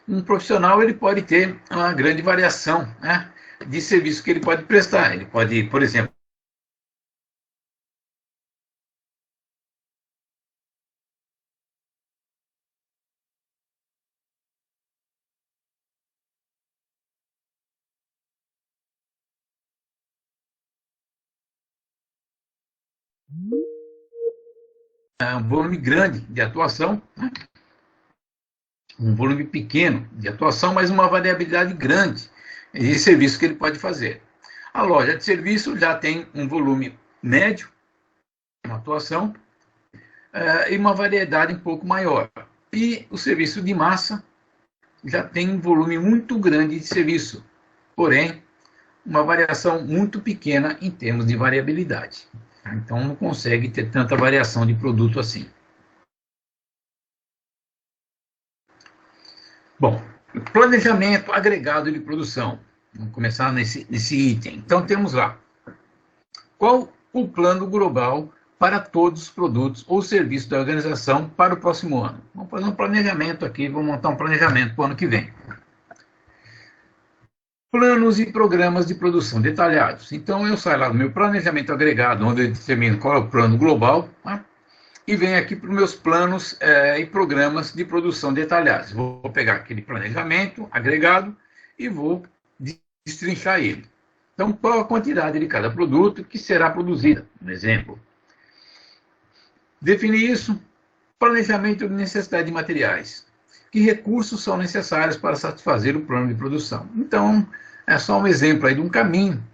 Um profissional ele pode ter uma grande variação, né, de serviço que ele pode prestar. Ele pode, por exemplo, um volume grande de atuação, né, um volume pequeno de atuação, mas uma variabilidade grande de serviço que ele pode fazer. A loja de serviço já tem um volume médio, uma atuação, e uma variedade um pouco maior. E o serviço de massa já tem um volume muito grande de serviço, porém, uma variação muito pequena em termos de variabilidade. Então, não consegue ter tanta variação de produto assim. Bom, planejamento agregado de produção. Vamos começar nesse item. Então, temos lá. Qual o plano global para todos os produtos ou serviços da organização para o próximo ano? Vamos fazer um planejamento aqui, vamos montar um planejamento para o ano que vem. Planos e programas de produção detalhados. Então, eu saio lá do meu planejamento agregado, onde eu determino qual é o plano global, né? E venho aqui para os meus planos e programas de produção detalhados. Vou pegar aquele planejamento agregado e vou destrinchar ele. Então, qual a quantidade de cada produto que será produzida? Um exemplo. Definir isso, planejamento de necessidade de materiais. Que recursos são necessários para satisfazer o plano de produção? Então, é só um exemplo aí de um caminho,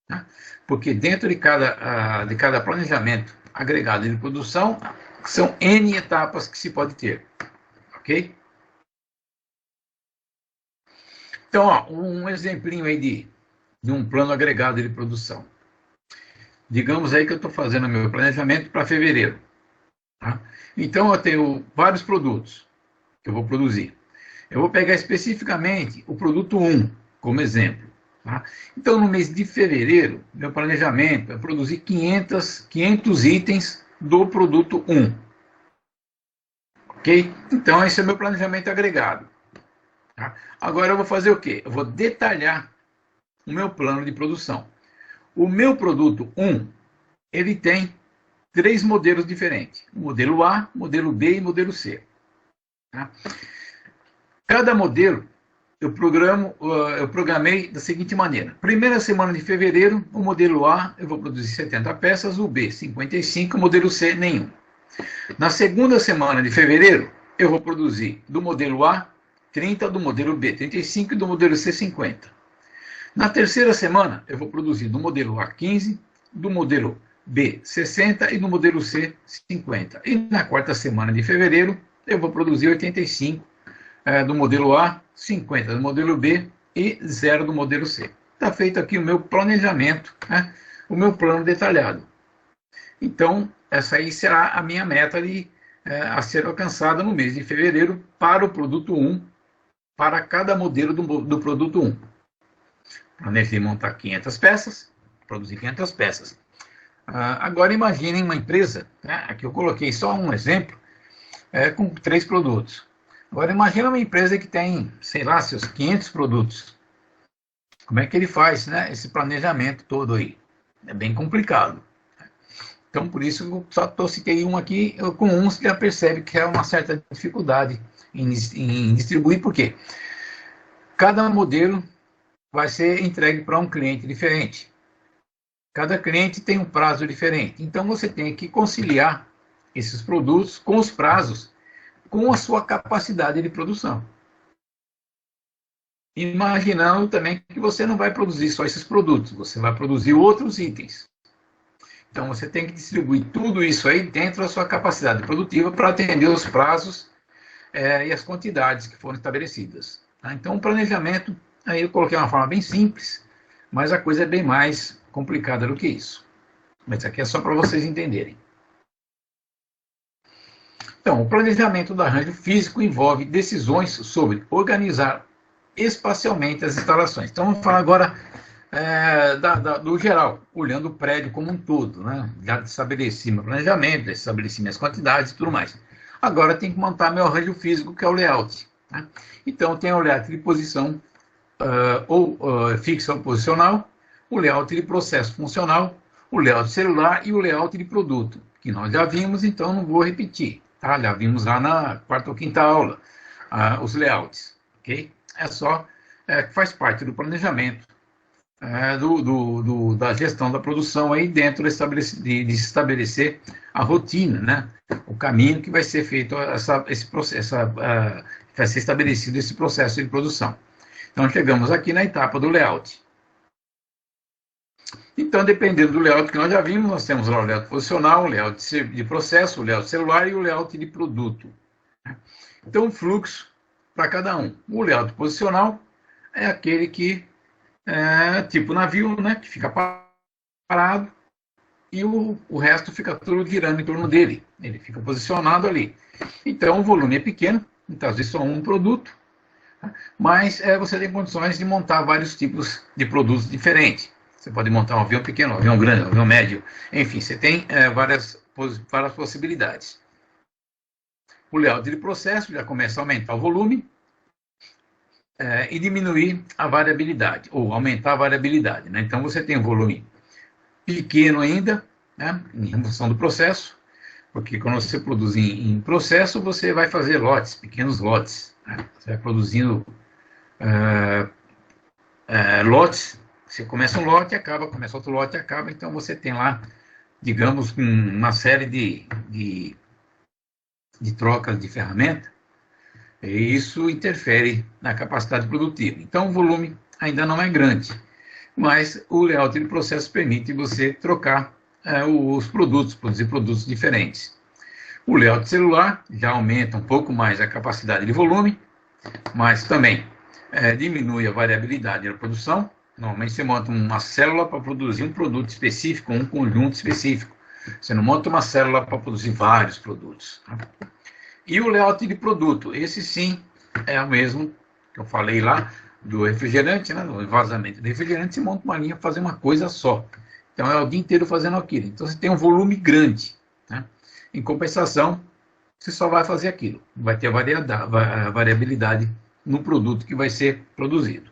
né? Porque dentro de cada planejamento agregado de produção, são N etapas que se pode ter, ok? Então, ó, um exemplinho aí de um plano agregado de produção. Digamos aí que eu estou fazendo meu planejamento para fevereiro. Tá? Então, eu tenho vários produtos que eu vou produzir. Eu vou pegar especificamente o produto 1 como exemplo. Tá? Então, no mês de fevereiro, meu planejamento é produzir 500 itens do produto 1. Ok? Então, esse é o meu planejamento agregado. Tá? Agora, eu vou fazer o quê? Eu vou detalhar o meu plano de produção. O meu produto 1, ele tem 3 modelos diferentes. O modelo A, modelo B e modelo C. Tá? Cada modelo eu programei da seguinte maneira. Primeira semana de fevereiro, o modelo A eu vou produzir 70 peças, o B 55, o modelo C nenhum. Na segunda semana de fevereiro, eu vou produzir do modelo A 30 do modelo B, 35 e do modelo C, 50. Na terceira semana, eu vou produzir do modelo A, 15, do modelo B, 60 e do modelo C, 50. E na quarta semana de fevereiro, eu vou produzir 85 do modelo A, 50 do modelo B e 0 do modelo C. Está feito aqui o meu planejamento, né? O meu plano detalhado. Então, essa aí será a minha meta a ser alcançada no mês de fevereiro para o produto 1, para cada modelo do produto 1. Planejei montar 500 peças, produzir 500 peças. Agora imaginem uma empresa, né? Aqui eu coloquei só um exemplo, com 3 produtos. Agora imagine uma empresa que tem, sei lá, seus 500 produtos. Como é que ele faz, né, esse planejamento todo aí? É bem complicado. Então, por isso, eu só citei um aqui, com um você já percebe que é uma certa dificuldade em distribuir, por quê? Cada modelo vai ser entregue para um cliente diferente. Cada cliente tem um prazo diferente. Então, você tem que conciliar esses produtos com os prazos, com a sua capacidade de produção. Imaginando também que você não vai produzir só esses produtos, você vai produzir outros itens. Então, você tem que distribuir tudo isso aí dentro da sua capacidade produtiva para atender os prazos e as quantidades que foram estabelecidas. Tá? Então, o planejamento, aí eu coloquei uma forma bem simples, mas a coisa é bem mais complicada do que isso. Mas isso aqui é só para vocês entenderem. Então, o planejamento do arranjo físico envolve decisões sobre organizar espacialmente as instalações. Então, vamos falar agora do geral, olhando o prédio como um todo, né? Já estabeleci meu planejamento, estabeleci minhas quantidades e tudo mais. Agora tem que montar meu arranjo físico, que é o layout. Né? Então, tem o layout de posição fixa ou posicional, o layout de processo funcional, o layout celular e o layout de produto, que nós já vimos, então não vou repetir. Tá? Já vimos lá na quarta ou quinta aula os layouts. Okay? É só que faz parte do planejamento da gestão da produção aí dentro de estabelecer a rotina, né? O caminho que vai ser feito vai ser estabelecido esse processo de produção. Então chegamos aqui na etapa do layout. Então, dependendo do layout que nós já vimos, nós temos lá o layout posicional, o layout de processo, o layout celular e o layout de produto. Então, o fluxo para cada um. O layout posicional é aquele que tipo navio, né, que fica parado e o resto fica tudo girando em torno dele. Ele fica posicionado ali. Então, o volume é pequeno, então, às vezes só um produto, mas você tem condições de montar vários tipos de produtos diferentes. Você pode montar um avião pequeno, um avião grande, um avião médio, enfim, você tem várias possibilidades. O layout de processo já começa a aumentar o volume, e diminuir a variabilidade, ou aumentar a variabilidade. Né? Então, você tem um volume pequeno ainda, né, em função do processo, porque quando você produz em processo, você vai fazer lotes, pequenos lotes. Né? Você vai produzindo lotes, você começa um lote e acaba, começa outro lote e acaba, então você tem lá, digamos, uma série de trocas de ferramenta, e isso interfere na capacidade produtiva. Então, o volume ainda não é grande, mas o layout de processo permite você trocar os produtos, produzir produtos diferentes. O layout celular já aumenta um pouco mais a capacidade de volume, mas também diminui a variabilidade da produção. Normalmente você monta uma célula para produzir um produto específico, um conjunto específico. Você não monta uma célula para produzir vários produtos. Tá? E o layout de produto, esse sim é o mesmo que eu falei lá do refrigerante, né? O vazamento do refrigerante, você monta uma linha para fazer uma coisa só. Então é o dia inteiro fazendo aquilo. Então você tem um volume grande. Né? Em compensação, você só vai fazer aquilo. Vai ter a variabilidade no produto que vai ser produzido.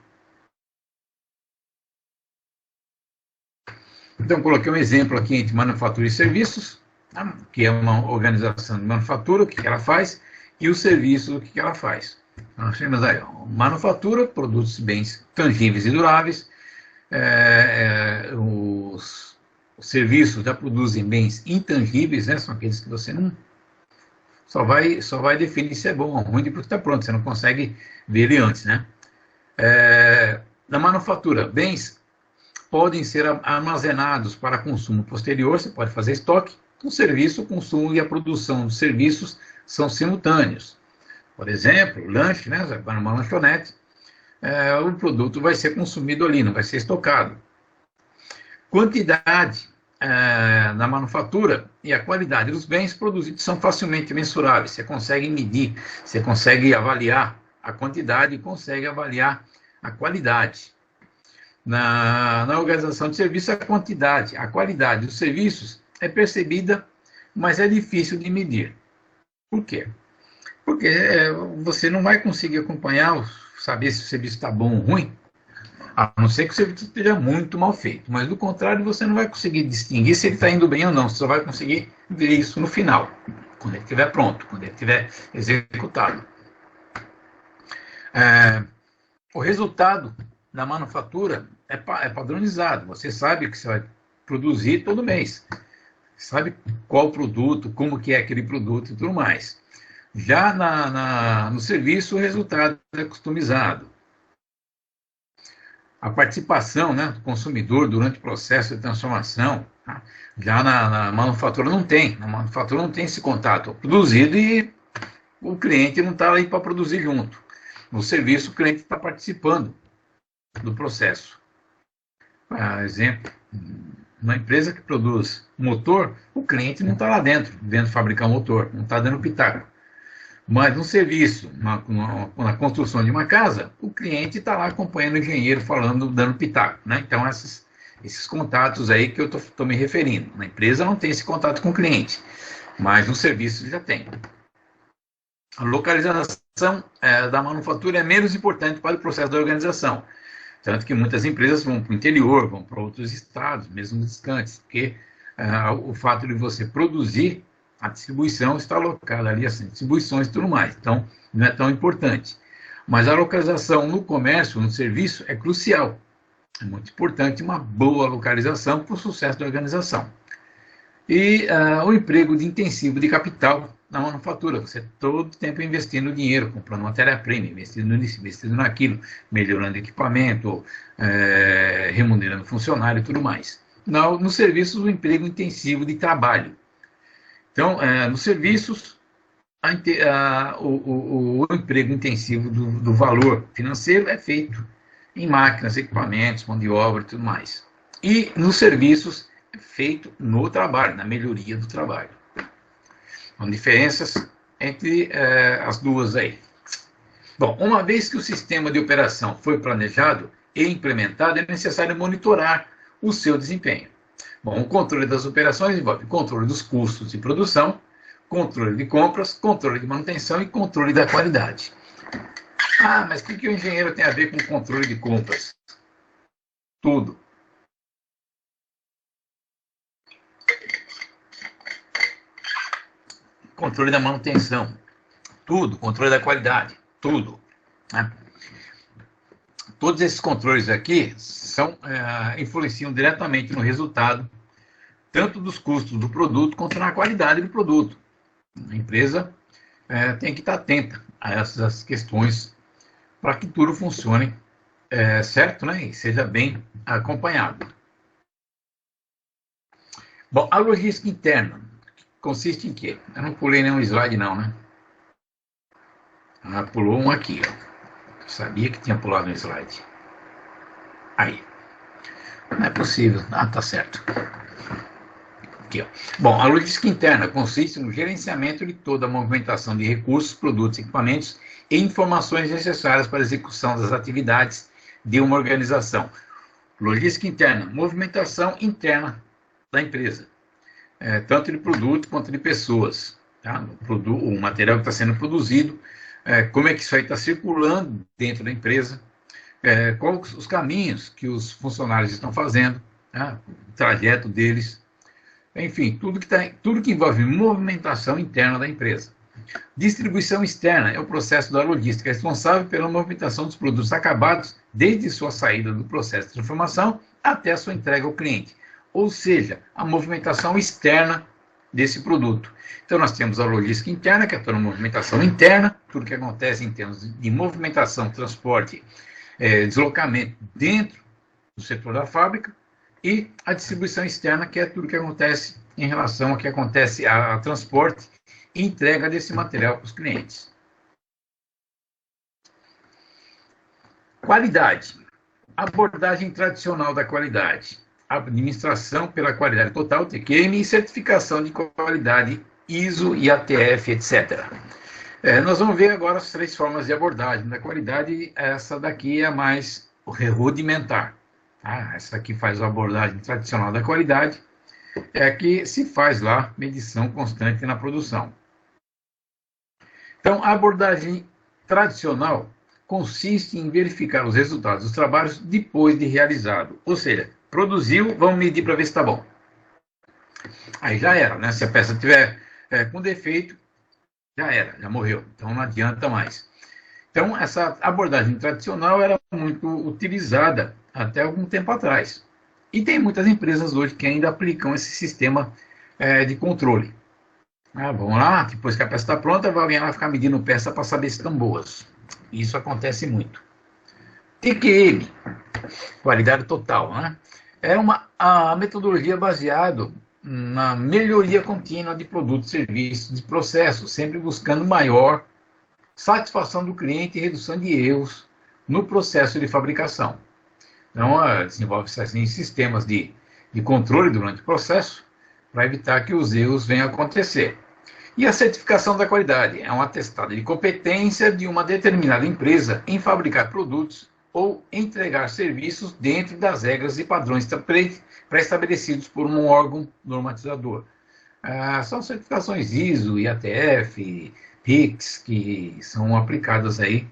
Então coloquei um exemplo aqui entre manufatura e serviços, que é uma organização de manufatura, o que ela faz, e o serviço, o que ela faz. Nós temos aí, manufatura, produtos, bens tangíveis e duráveis, os serviços já produzem bens intangíveis, né, são aqueles que você só vai definir se é bom ou ruim depois que está pronto. Você não consegue ver ele antes, né? Na manufatura, bens podem ser armazenados para consumo posterior, você pode fazer estoque. No serviço, o consumo e a produção dos serviços são simultâneos. Por exemplo, lanche, né? Você vai numa lanchonete, o produto vai ser consumido ali, não vai ser estocado. Quantidade na manufatura e a qualidade dos bens produzidos são facilmente mensuráveis. Você consegue medir, você consegue avaliar a quantidade e consegue avaliar a qualidade. Na organização de serviços, a qualidade dos serviços é percebida, mas é difícil de medir. Por quê? Porque você não vai conseguir acompanhar, saber se o serviço está bom ou ruim, a não ser que o serviço esteja muito mal feito. Mas, do contrário, você não vai conseguir distinguir se ele está indo bem ou não. Você só vai conseguir ver isso no final, quando ele estiver pronto, quando ele estiver executado. O resultado da manufatura é padronizado. Você sabe o que você vai produzir todo mês. Sabe qual produto, como que é aquele produto e tudo mais. Já no serviço, o resultado é customizado. A participação, né, do consumidor durante o processo de transformação, tá? Já na manufatura não tem. Na manufatura não tem esse contato. É produzido e o cliente não está aí para produzir junto. No serviço, o cliente está participando do processo. Por exemplo, uma empresa que produz motor, o cliente não está lá dentro, vendo fabricar motor, não está dando pitaco. Mas no serviço, na construção de uma casa, o cliente está lá acompanhando o engenheiro falando, dando pitaco, né? Então, esses contatos aí que eu estou me referindo. Na empresa não tem esse contato com o cliente, mas no serviço já tem. A localização da manufatura é menos importante para o processo da organização. Tanto que muitas empresas vão para o interior, vão para outros estados, mesmo distantes, porque o fato de você produzir, a distribuição está alocada ali, assim, distribuições e tudo mais. Então, não é tão importante. Mas a localização no comércio, no serviço, é crucial. É muito importante uma boa localização para o sucesso da organização. E o emprego intensivo de capital na manufatura. Você todo o tempo investindo dinheiro, comprando matéria-prima, investindo nisso, investindo naquilo, melhorando equipamento, remunerando funcionário e tudo mais. Nos serviços, o emprego intensivo de trabalho. Então, nos serviços, o emprego intensivo do valor financeiro é feito em máquinas, equipamentos, mão de obra e tudo mais. E nos serviços é feito no trabalho, na melhoria do trabalho. São diferenças entre as duas aí. Bom, uma vez que o sistema de operação foi planejado e implementado, é necessário monitorar o seu desempenho. Bom, o controle das operações envolve controle dos custos de produção, controle de compras, controle de manutenção e controle da qualidade. Ah, mas o que o engenheiro tem a ver com controle de compras? Tudo. Controle da manutenção. Tudo. Controle da qualidade. Tudo. Né? Todos esses controles aqui influenciam diretamente no resultado, tanto dos custos do produto quanto na qualidade do produto. A empresa tem que estar atenta a essas questões para que tudo funcione certo, né, e seja bem acompanhado. Bom, a logística interna consiste em quê? Eu não pulei nenhum slide não, né? Pulou um aqui, ó. Eu sabia que tinha pulado um slide. Aí. Não é possível. Ah, tá certo. Aqui, ó. Bom, a logística interna consiste no gerenciamento de toda a movimentação de recursos, produtos, equipamentos e informações necessárias para a execução das atividades de uma organização. Logística interna, movimentação interna da empresa, tanto de produto quanto de pessoas. Tá? O material que está sendo produzido, como é que isso aí está circulando dentro da empresa, quais os caminhos que os funcionários estão fazendo, tá? O trajeto deles, enfim, tudo que envolve movimentação interna da empresa. Distribuição externa é o processo da logística responsável pela movimentação dos produtos acabados desde sua saída do processo de transformação até a sua entrega ao cliente. Ou seja, a movimentação externa desse produto. Então, nós temos a logística interna, que é toda a movimentação interna, tudo que acontece em termos de movimentação, transporte, deslocamento dentro do setor da fábrica, e a distribuição externa, que é tudo que acontece em relação ao que acontece a transporte e entrega desse material para os clientes. Qualidade. Abordagem tradicional da qualidade. Administração pela qualidade total, TQM, e certificação de qualidade ISO e ATF, etc. Nós vamos ver agora as 3 formas de abordagem da qualidade. Essa daqui é a mais rudimentar. Tá? Essa aqui faz a abordagem tradicional da qualidade, é que se faz lá medição constante na produção. Então, a abordagem tradicional consiste em verificar os resultados dos trabalhos depois de realizado. Ou seja, produziu, vamos medir para ver se está bom. Aí já era, né? Se a peça tiver com defeito, já era, já morreu. Então não adianta mais. Então, essa abordagem tradicional era muito utilizada até algum tempo atrás. E tem muitas empresas hoje que ainda aplicam esse sistema de controle. Vamos lá, depois que a peça está pronta, vai alguém lá ficar medindo peça para saber se estão boas. Isso acontece muito. TQM, qualidade total, né? É a metodologia baseada na melhoria contínua de produtos, serviços, de processos, sempre buscando maior satisfação do cliente e redução de erros no processo de fabricação. Então, desenvolve-se assim, sistemas de controle durante o processo para evitar que os erros venham a acontecer. E a certificação da qualidade é um atestado de competência de uma determinada empresa em fabricar produtos ou entregar serviços dentro das regras e padrões pré-estabelecidos por um órgão normatizador. São certificações ISO, IATF, PIX, que são aplicadas aí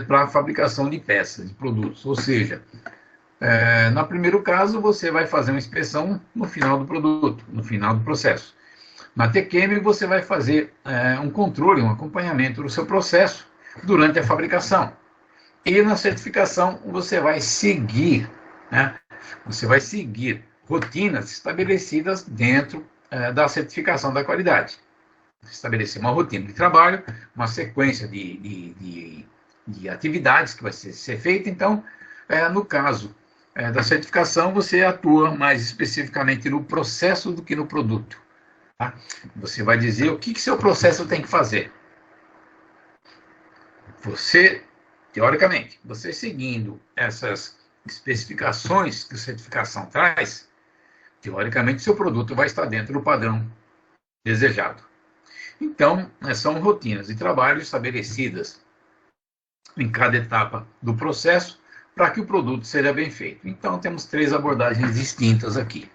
para a fabricação de peças, de produtos. Ou seja, no primeiro caso, você vai fazer uma inspeção no final do produto, no final do processo. Na TQM, você vai fazer um controle, um acompanhamento do seu processo durante a fabricação. E na certificação, você vai seguir, né? Você vai seguir rotinas estabelecidas dentro da certificação da qualidade. Estabelecer uma rotina de trabalho, uma sequência de atividades que vai ser feita. Então, no caso da certificação, você atua mais especificamente no processo do que no produto. Tá? Você vai dizer o que seu processo tem que fazer. Teoricamente, você seguindo essas especificações que a certificação traz, teoricamente, seu produto vai estar dentro do padrão desejado. Então, são rotinas de trabalho estabelecidas em cada etapa do processo para que o produto seja bem feito. Então, temos 3 abordagens distintas aqui.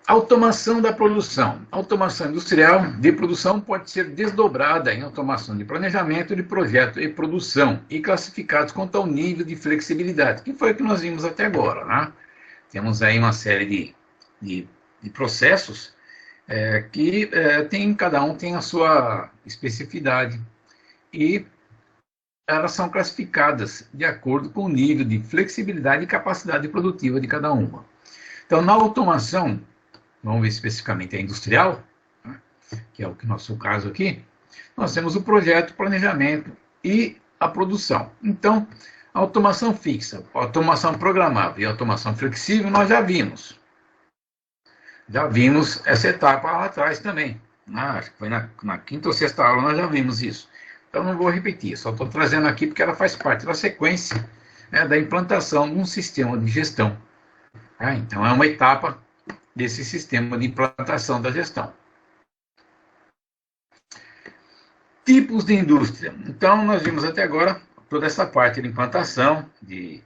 Automação da produção. Automação industrial de produção pode ser desdobrada em automação de planejamento, de projeto e produção e classificados quanto ao nível de flexibilidade, que foi o que nós vimos até agora. Né? Temos aí uma série de processos que cada um tem a sua especificidade e elas são classificadas de acordo com o nível de flexibilidade e capacidade produtiva de cada uma. Então, na automação, vamos ver especificamente a industrial, né, que é o nosso caso aqui, nós temos o projeto, o planejamento e a produção. Então, a automação fixa, a automação programável e a automação flexível nós já vimos. Já vimos essa etapa lá atrás também. Acho que foi na 5ª ou 6ª aula nós já vimos isso. Então, não vou repetir, só estou trazendo aqui porque ela faz parte da sequência da implantação de um sistema de gestão. Então, é uma etapa desse sistema de implantação da gestão. Tipos de indústria. Então, nós vimos até agora toda essa parte de implantação, de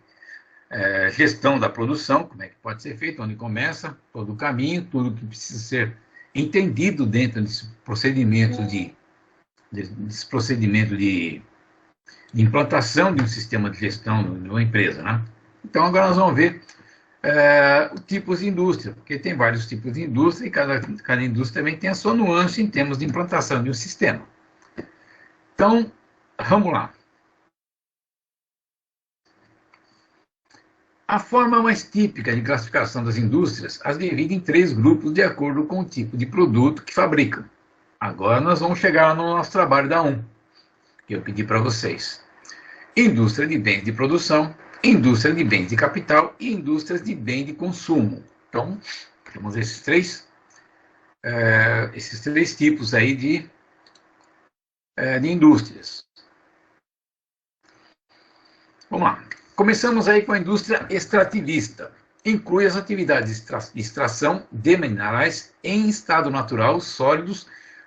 gestão da produção, como é que pode ser feito, onde começa, todo o caminho, tudo que precisa ser entendido dentro desse procedimento de implantação de um sistema de gestão de uma empresa. Né? Então, agora nós vamos ver tipos de indústria, porque tem vários tipos de indústria e cada indústria também tem a sua nuance em termos de implantação de um sistema. Então, vamos lá. A forma mais típica de classificação das indústrias as divide em 3 grupos de acordo com o tipo de produto que fabricam. Agora nós vamos chegar no nosso trabalho da 1, que eu pedi para vocês. Indústria de bens de produção, indústria de bens de capital e indústrias de bens de consumo. Então, temos esses três tipos aí de indústrias. Vamos lá. Começamos aí com a indústria extrativista. Inclui as atividades de extração de minerais em estado natural, sólidos,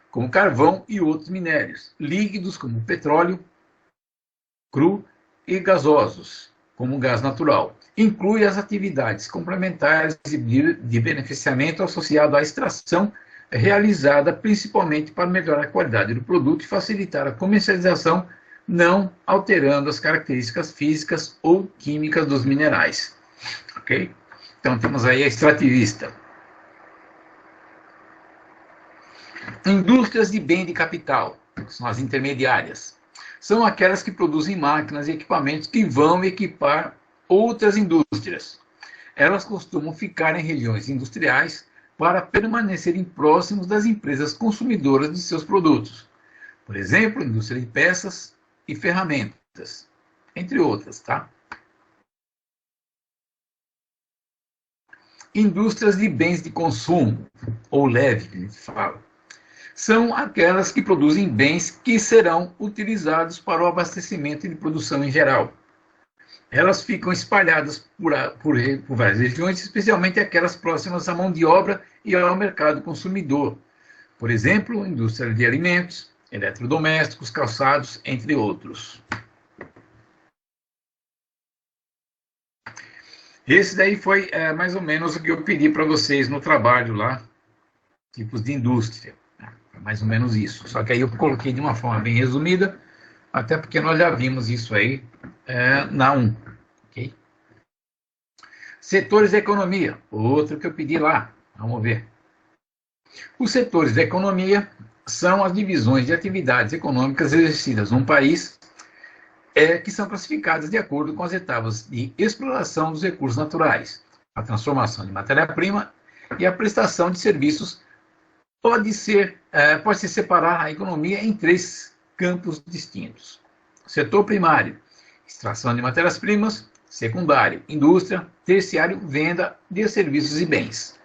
como carvão e outros minérios, líquidos, como petróleo, cru, e gasosos, como gás natural. Inclui as atividades complementares de beneficiamento associado à extração realizada principalmente para melhorar a qualidade do produto e facilitar a comercialização, não alterando as características físicas ou químicas dos minerais. Ok? Então, temos aí a extrativista. Indústrias de bem de capital, que são as intermediárias. São aquelas que produzem máquinas e equipamentos que vão equipar outras indústrias. Elas costumam ficar em regiões industriais para permanecerem próximos das empresas consumidoras de seus produtos. Por exemplo, indústria de peças e ferramentas, entre outras, tá? Indústrias de bens de consumo, ou leve, que a gente fala, são aquelas que produzem bens que serão utilizados para o abastecimento e de produção em geral. Elas ficam espalhadas por várias regiões, especialmente aquelas próximas à mão de obra e ao mercado consumidor. Por exemplo, indústria de alimentos, eletrodomésticos, calçados, entre outros. Esse daí foi mais ou menos o que eu pedi para vocês no trabalho lá, tipos de indústria. Mais ou menos isso. Só que aí eu coloquei de uma forma bem resumida, até porque nós já vimos isso aí na 1. Okay? Setores da economia, outro que eu pedi lá. Vamos ver. Os setores da economia são as divisões de atividades econômicas exercidas num país que são classificadas de acordo com as etapas de exploração dos recursos naturais, a transformação de matéria-prima e a prestação de serviços. Pode-se separar a economia em 3 campos distintos. Setor primário, extração de matérias-primas. Secundário, indústria. Terciário, venda de serviços e bens.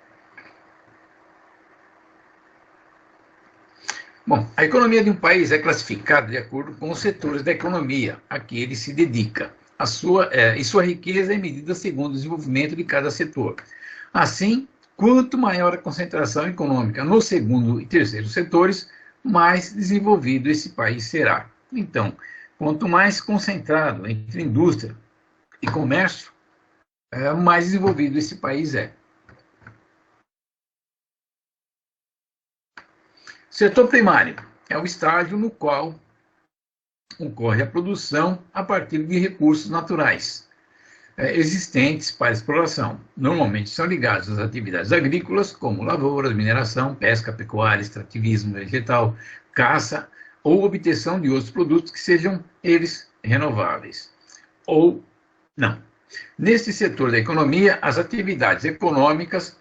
Bom, a economia de um país é classificada de acordo com os setores da economia a que ele se dedica. E sua riqueza é medida segundo o desenvolvimento de cada setor. Assim, quanto maior a concentração econômica no segundo e terceiro setores, mais desenvolvido esse país será. Então, quanto mais concentrado entre indústria e comércio, mais desenvolvido esse país é. Setor primário é o estágio no qual ocorre a produção a partir de recursos naturais existentes para exploração. Normalmente são ligados às atividades agrícolas, como lavouras, mineração, pesca, pecuária, extrativismo vegetal, caça ou obtenção de outros produtos que sejam eles renováveis. Ou não. Neste setor da economia, as atividades econômicas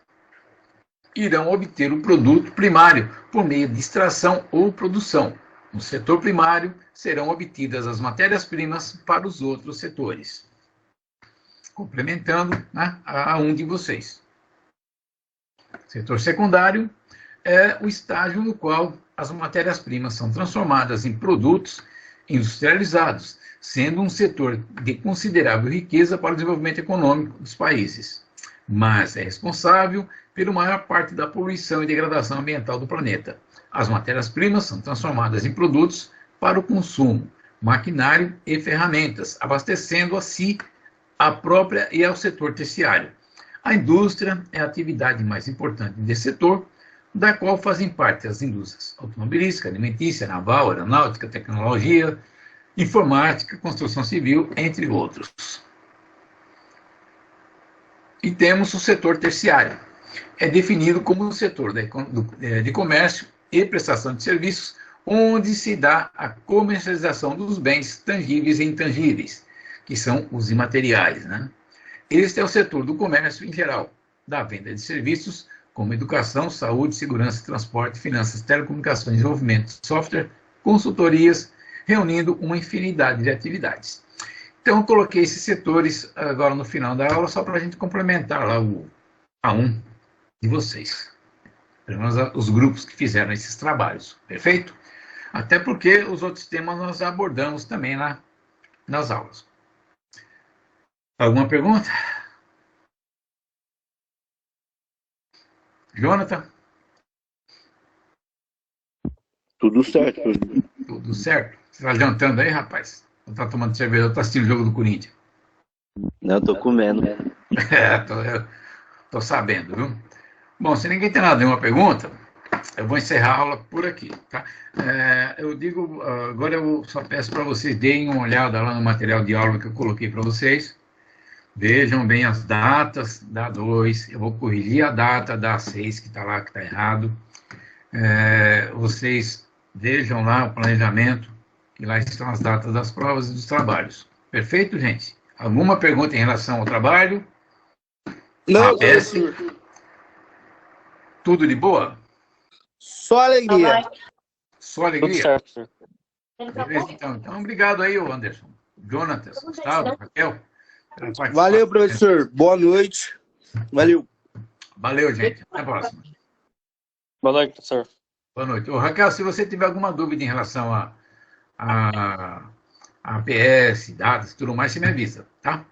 irão obter o produto primário por meio de extração ou produção. No setor primário, serão obtidas as matérias-primas para os outros setores. Complementando a um de vocês. Setor secundário é o estágio no qual as matérias-primas são transformadas em produtos industrializados, sendo um setor de considerável riqueza para o desenvolvimento econômico dos países, mas é responsável pela maior parte da poluição e degradação ambiental do planeta. As matérias-primas são transformadas em produtos para o consumo, maquinário e ferramentas, abastecendo assim a própria e ao setor terciário. A indústria é a atividade mais importante desse setor, da qual fazem parte as indústrias automobilística, alimentícia, naval, aeronáutica, tecnologia, informática, construção civil, entre outros. E temos o setor terciário. É definido como o setor de comércio e prestação de serviços, onde se dá a comercialização dos bens tangíveis e intangíveis, que são os imateriais, né? Este é o setor do comércio em geral, da venda de serviços como educação, saúde, segurança, transporte, finanças, telecomunicações, desenvolvimento de software, consultorias, reunindo uma infinidade de atividades. Então, eu coloquei esses setores agora no final da aula, só para a gente complementar lá o A1 de vocês. Pelo menos os grupos que fizeram esses trabalhos, perfeito? Até porque os outros temas nós abordamos também lá nas aulas. Alguma pergunta? Jonathan? Tudo certo, professor. Tudo certo? Você está jantando aí, rapaz? Ou está tomando cerveja? Ou está assistindo o jogo do Corinthians? Não, eu tô comendo. Tô sabendo, viu? Bom, se ninguém tem nada, nenhuma pergunta, eu vou encerrar a aula por aqui, tá? Eu digo, agora eu só peço para vocês deem uma olhada lá no material de aula que eu coloquei para vocês. Vejam bem as datas da 2, eu vou corrigir a data da 6, que está lá, que está errado. Vocês vejam lá o planejamento, que lá estão as datas das provas e dos trabalhos. Perfeito, gente? Alguma pergunta em relação ao trabalho? Não, APS? professor. Tudo de boa? Só alegria. Só Tudo alegria? certo, professor. Beleza, então obrigado aí, Anderson. Jonathan, Gustavo, Raquel. pela participação. Valeu, professor. Boa noite. Valeu. Valeu, gente. Até a próxima. Boa noite, professor. Boa noite. Ô, Raquel, se você tiver alguma dúvida em relação a APS, dados e tudo mais, você me avisa, tá?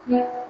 Não.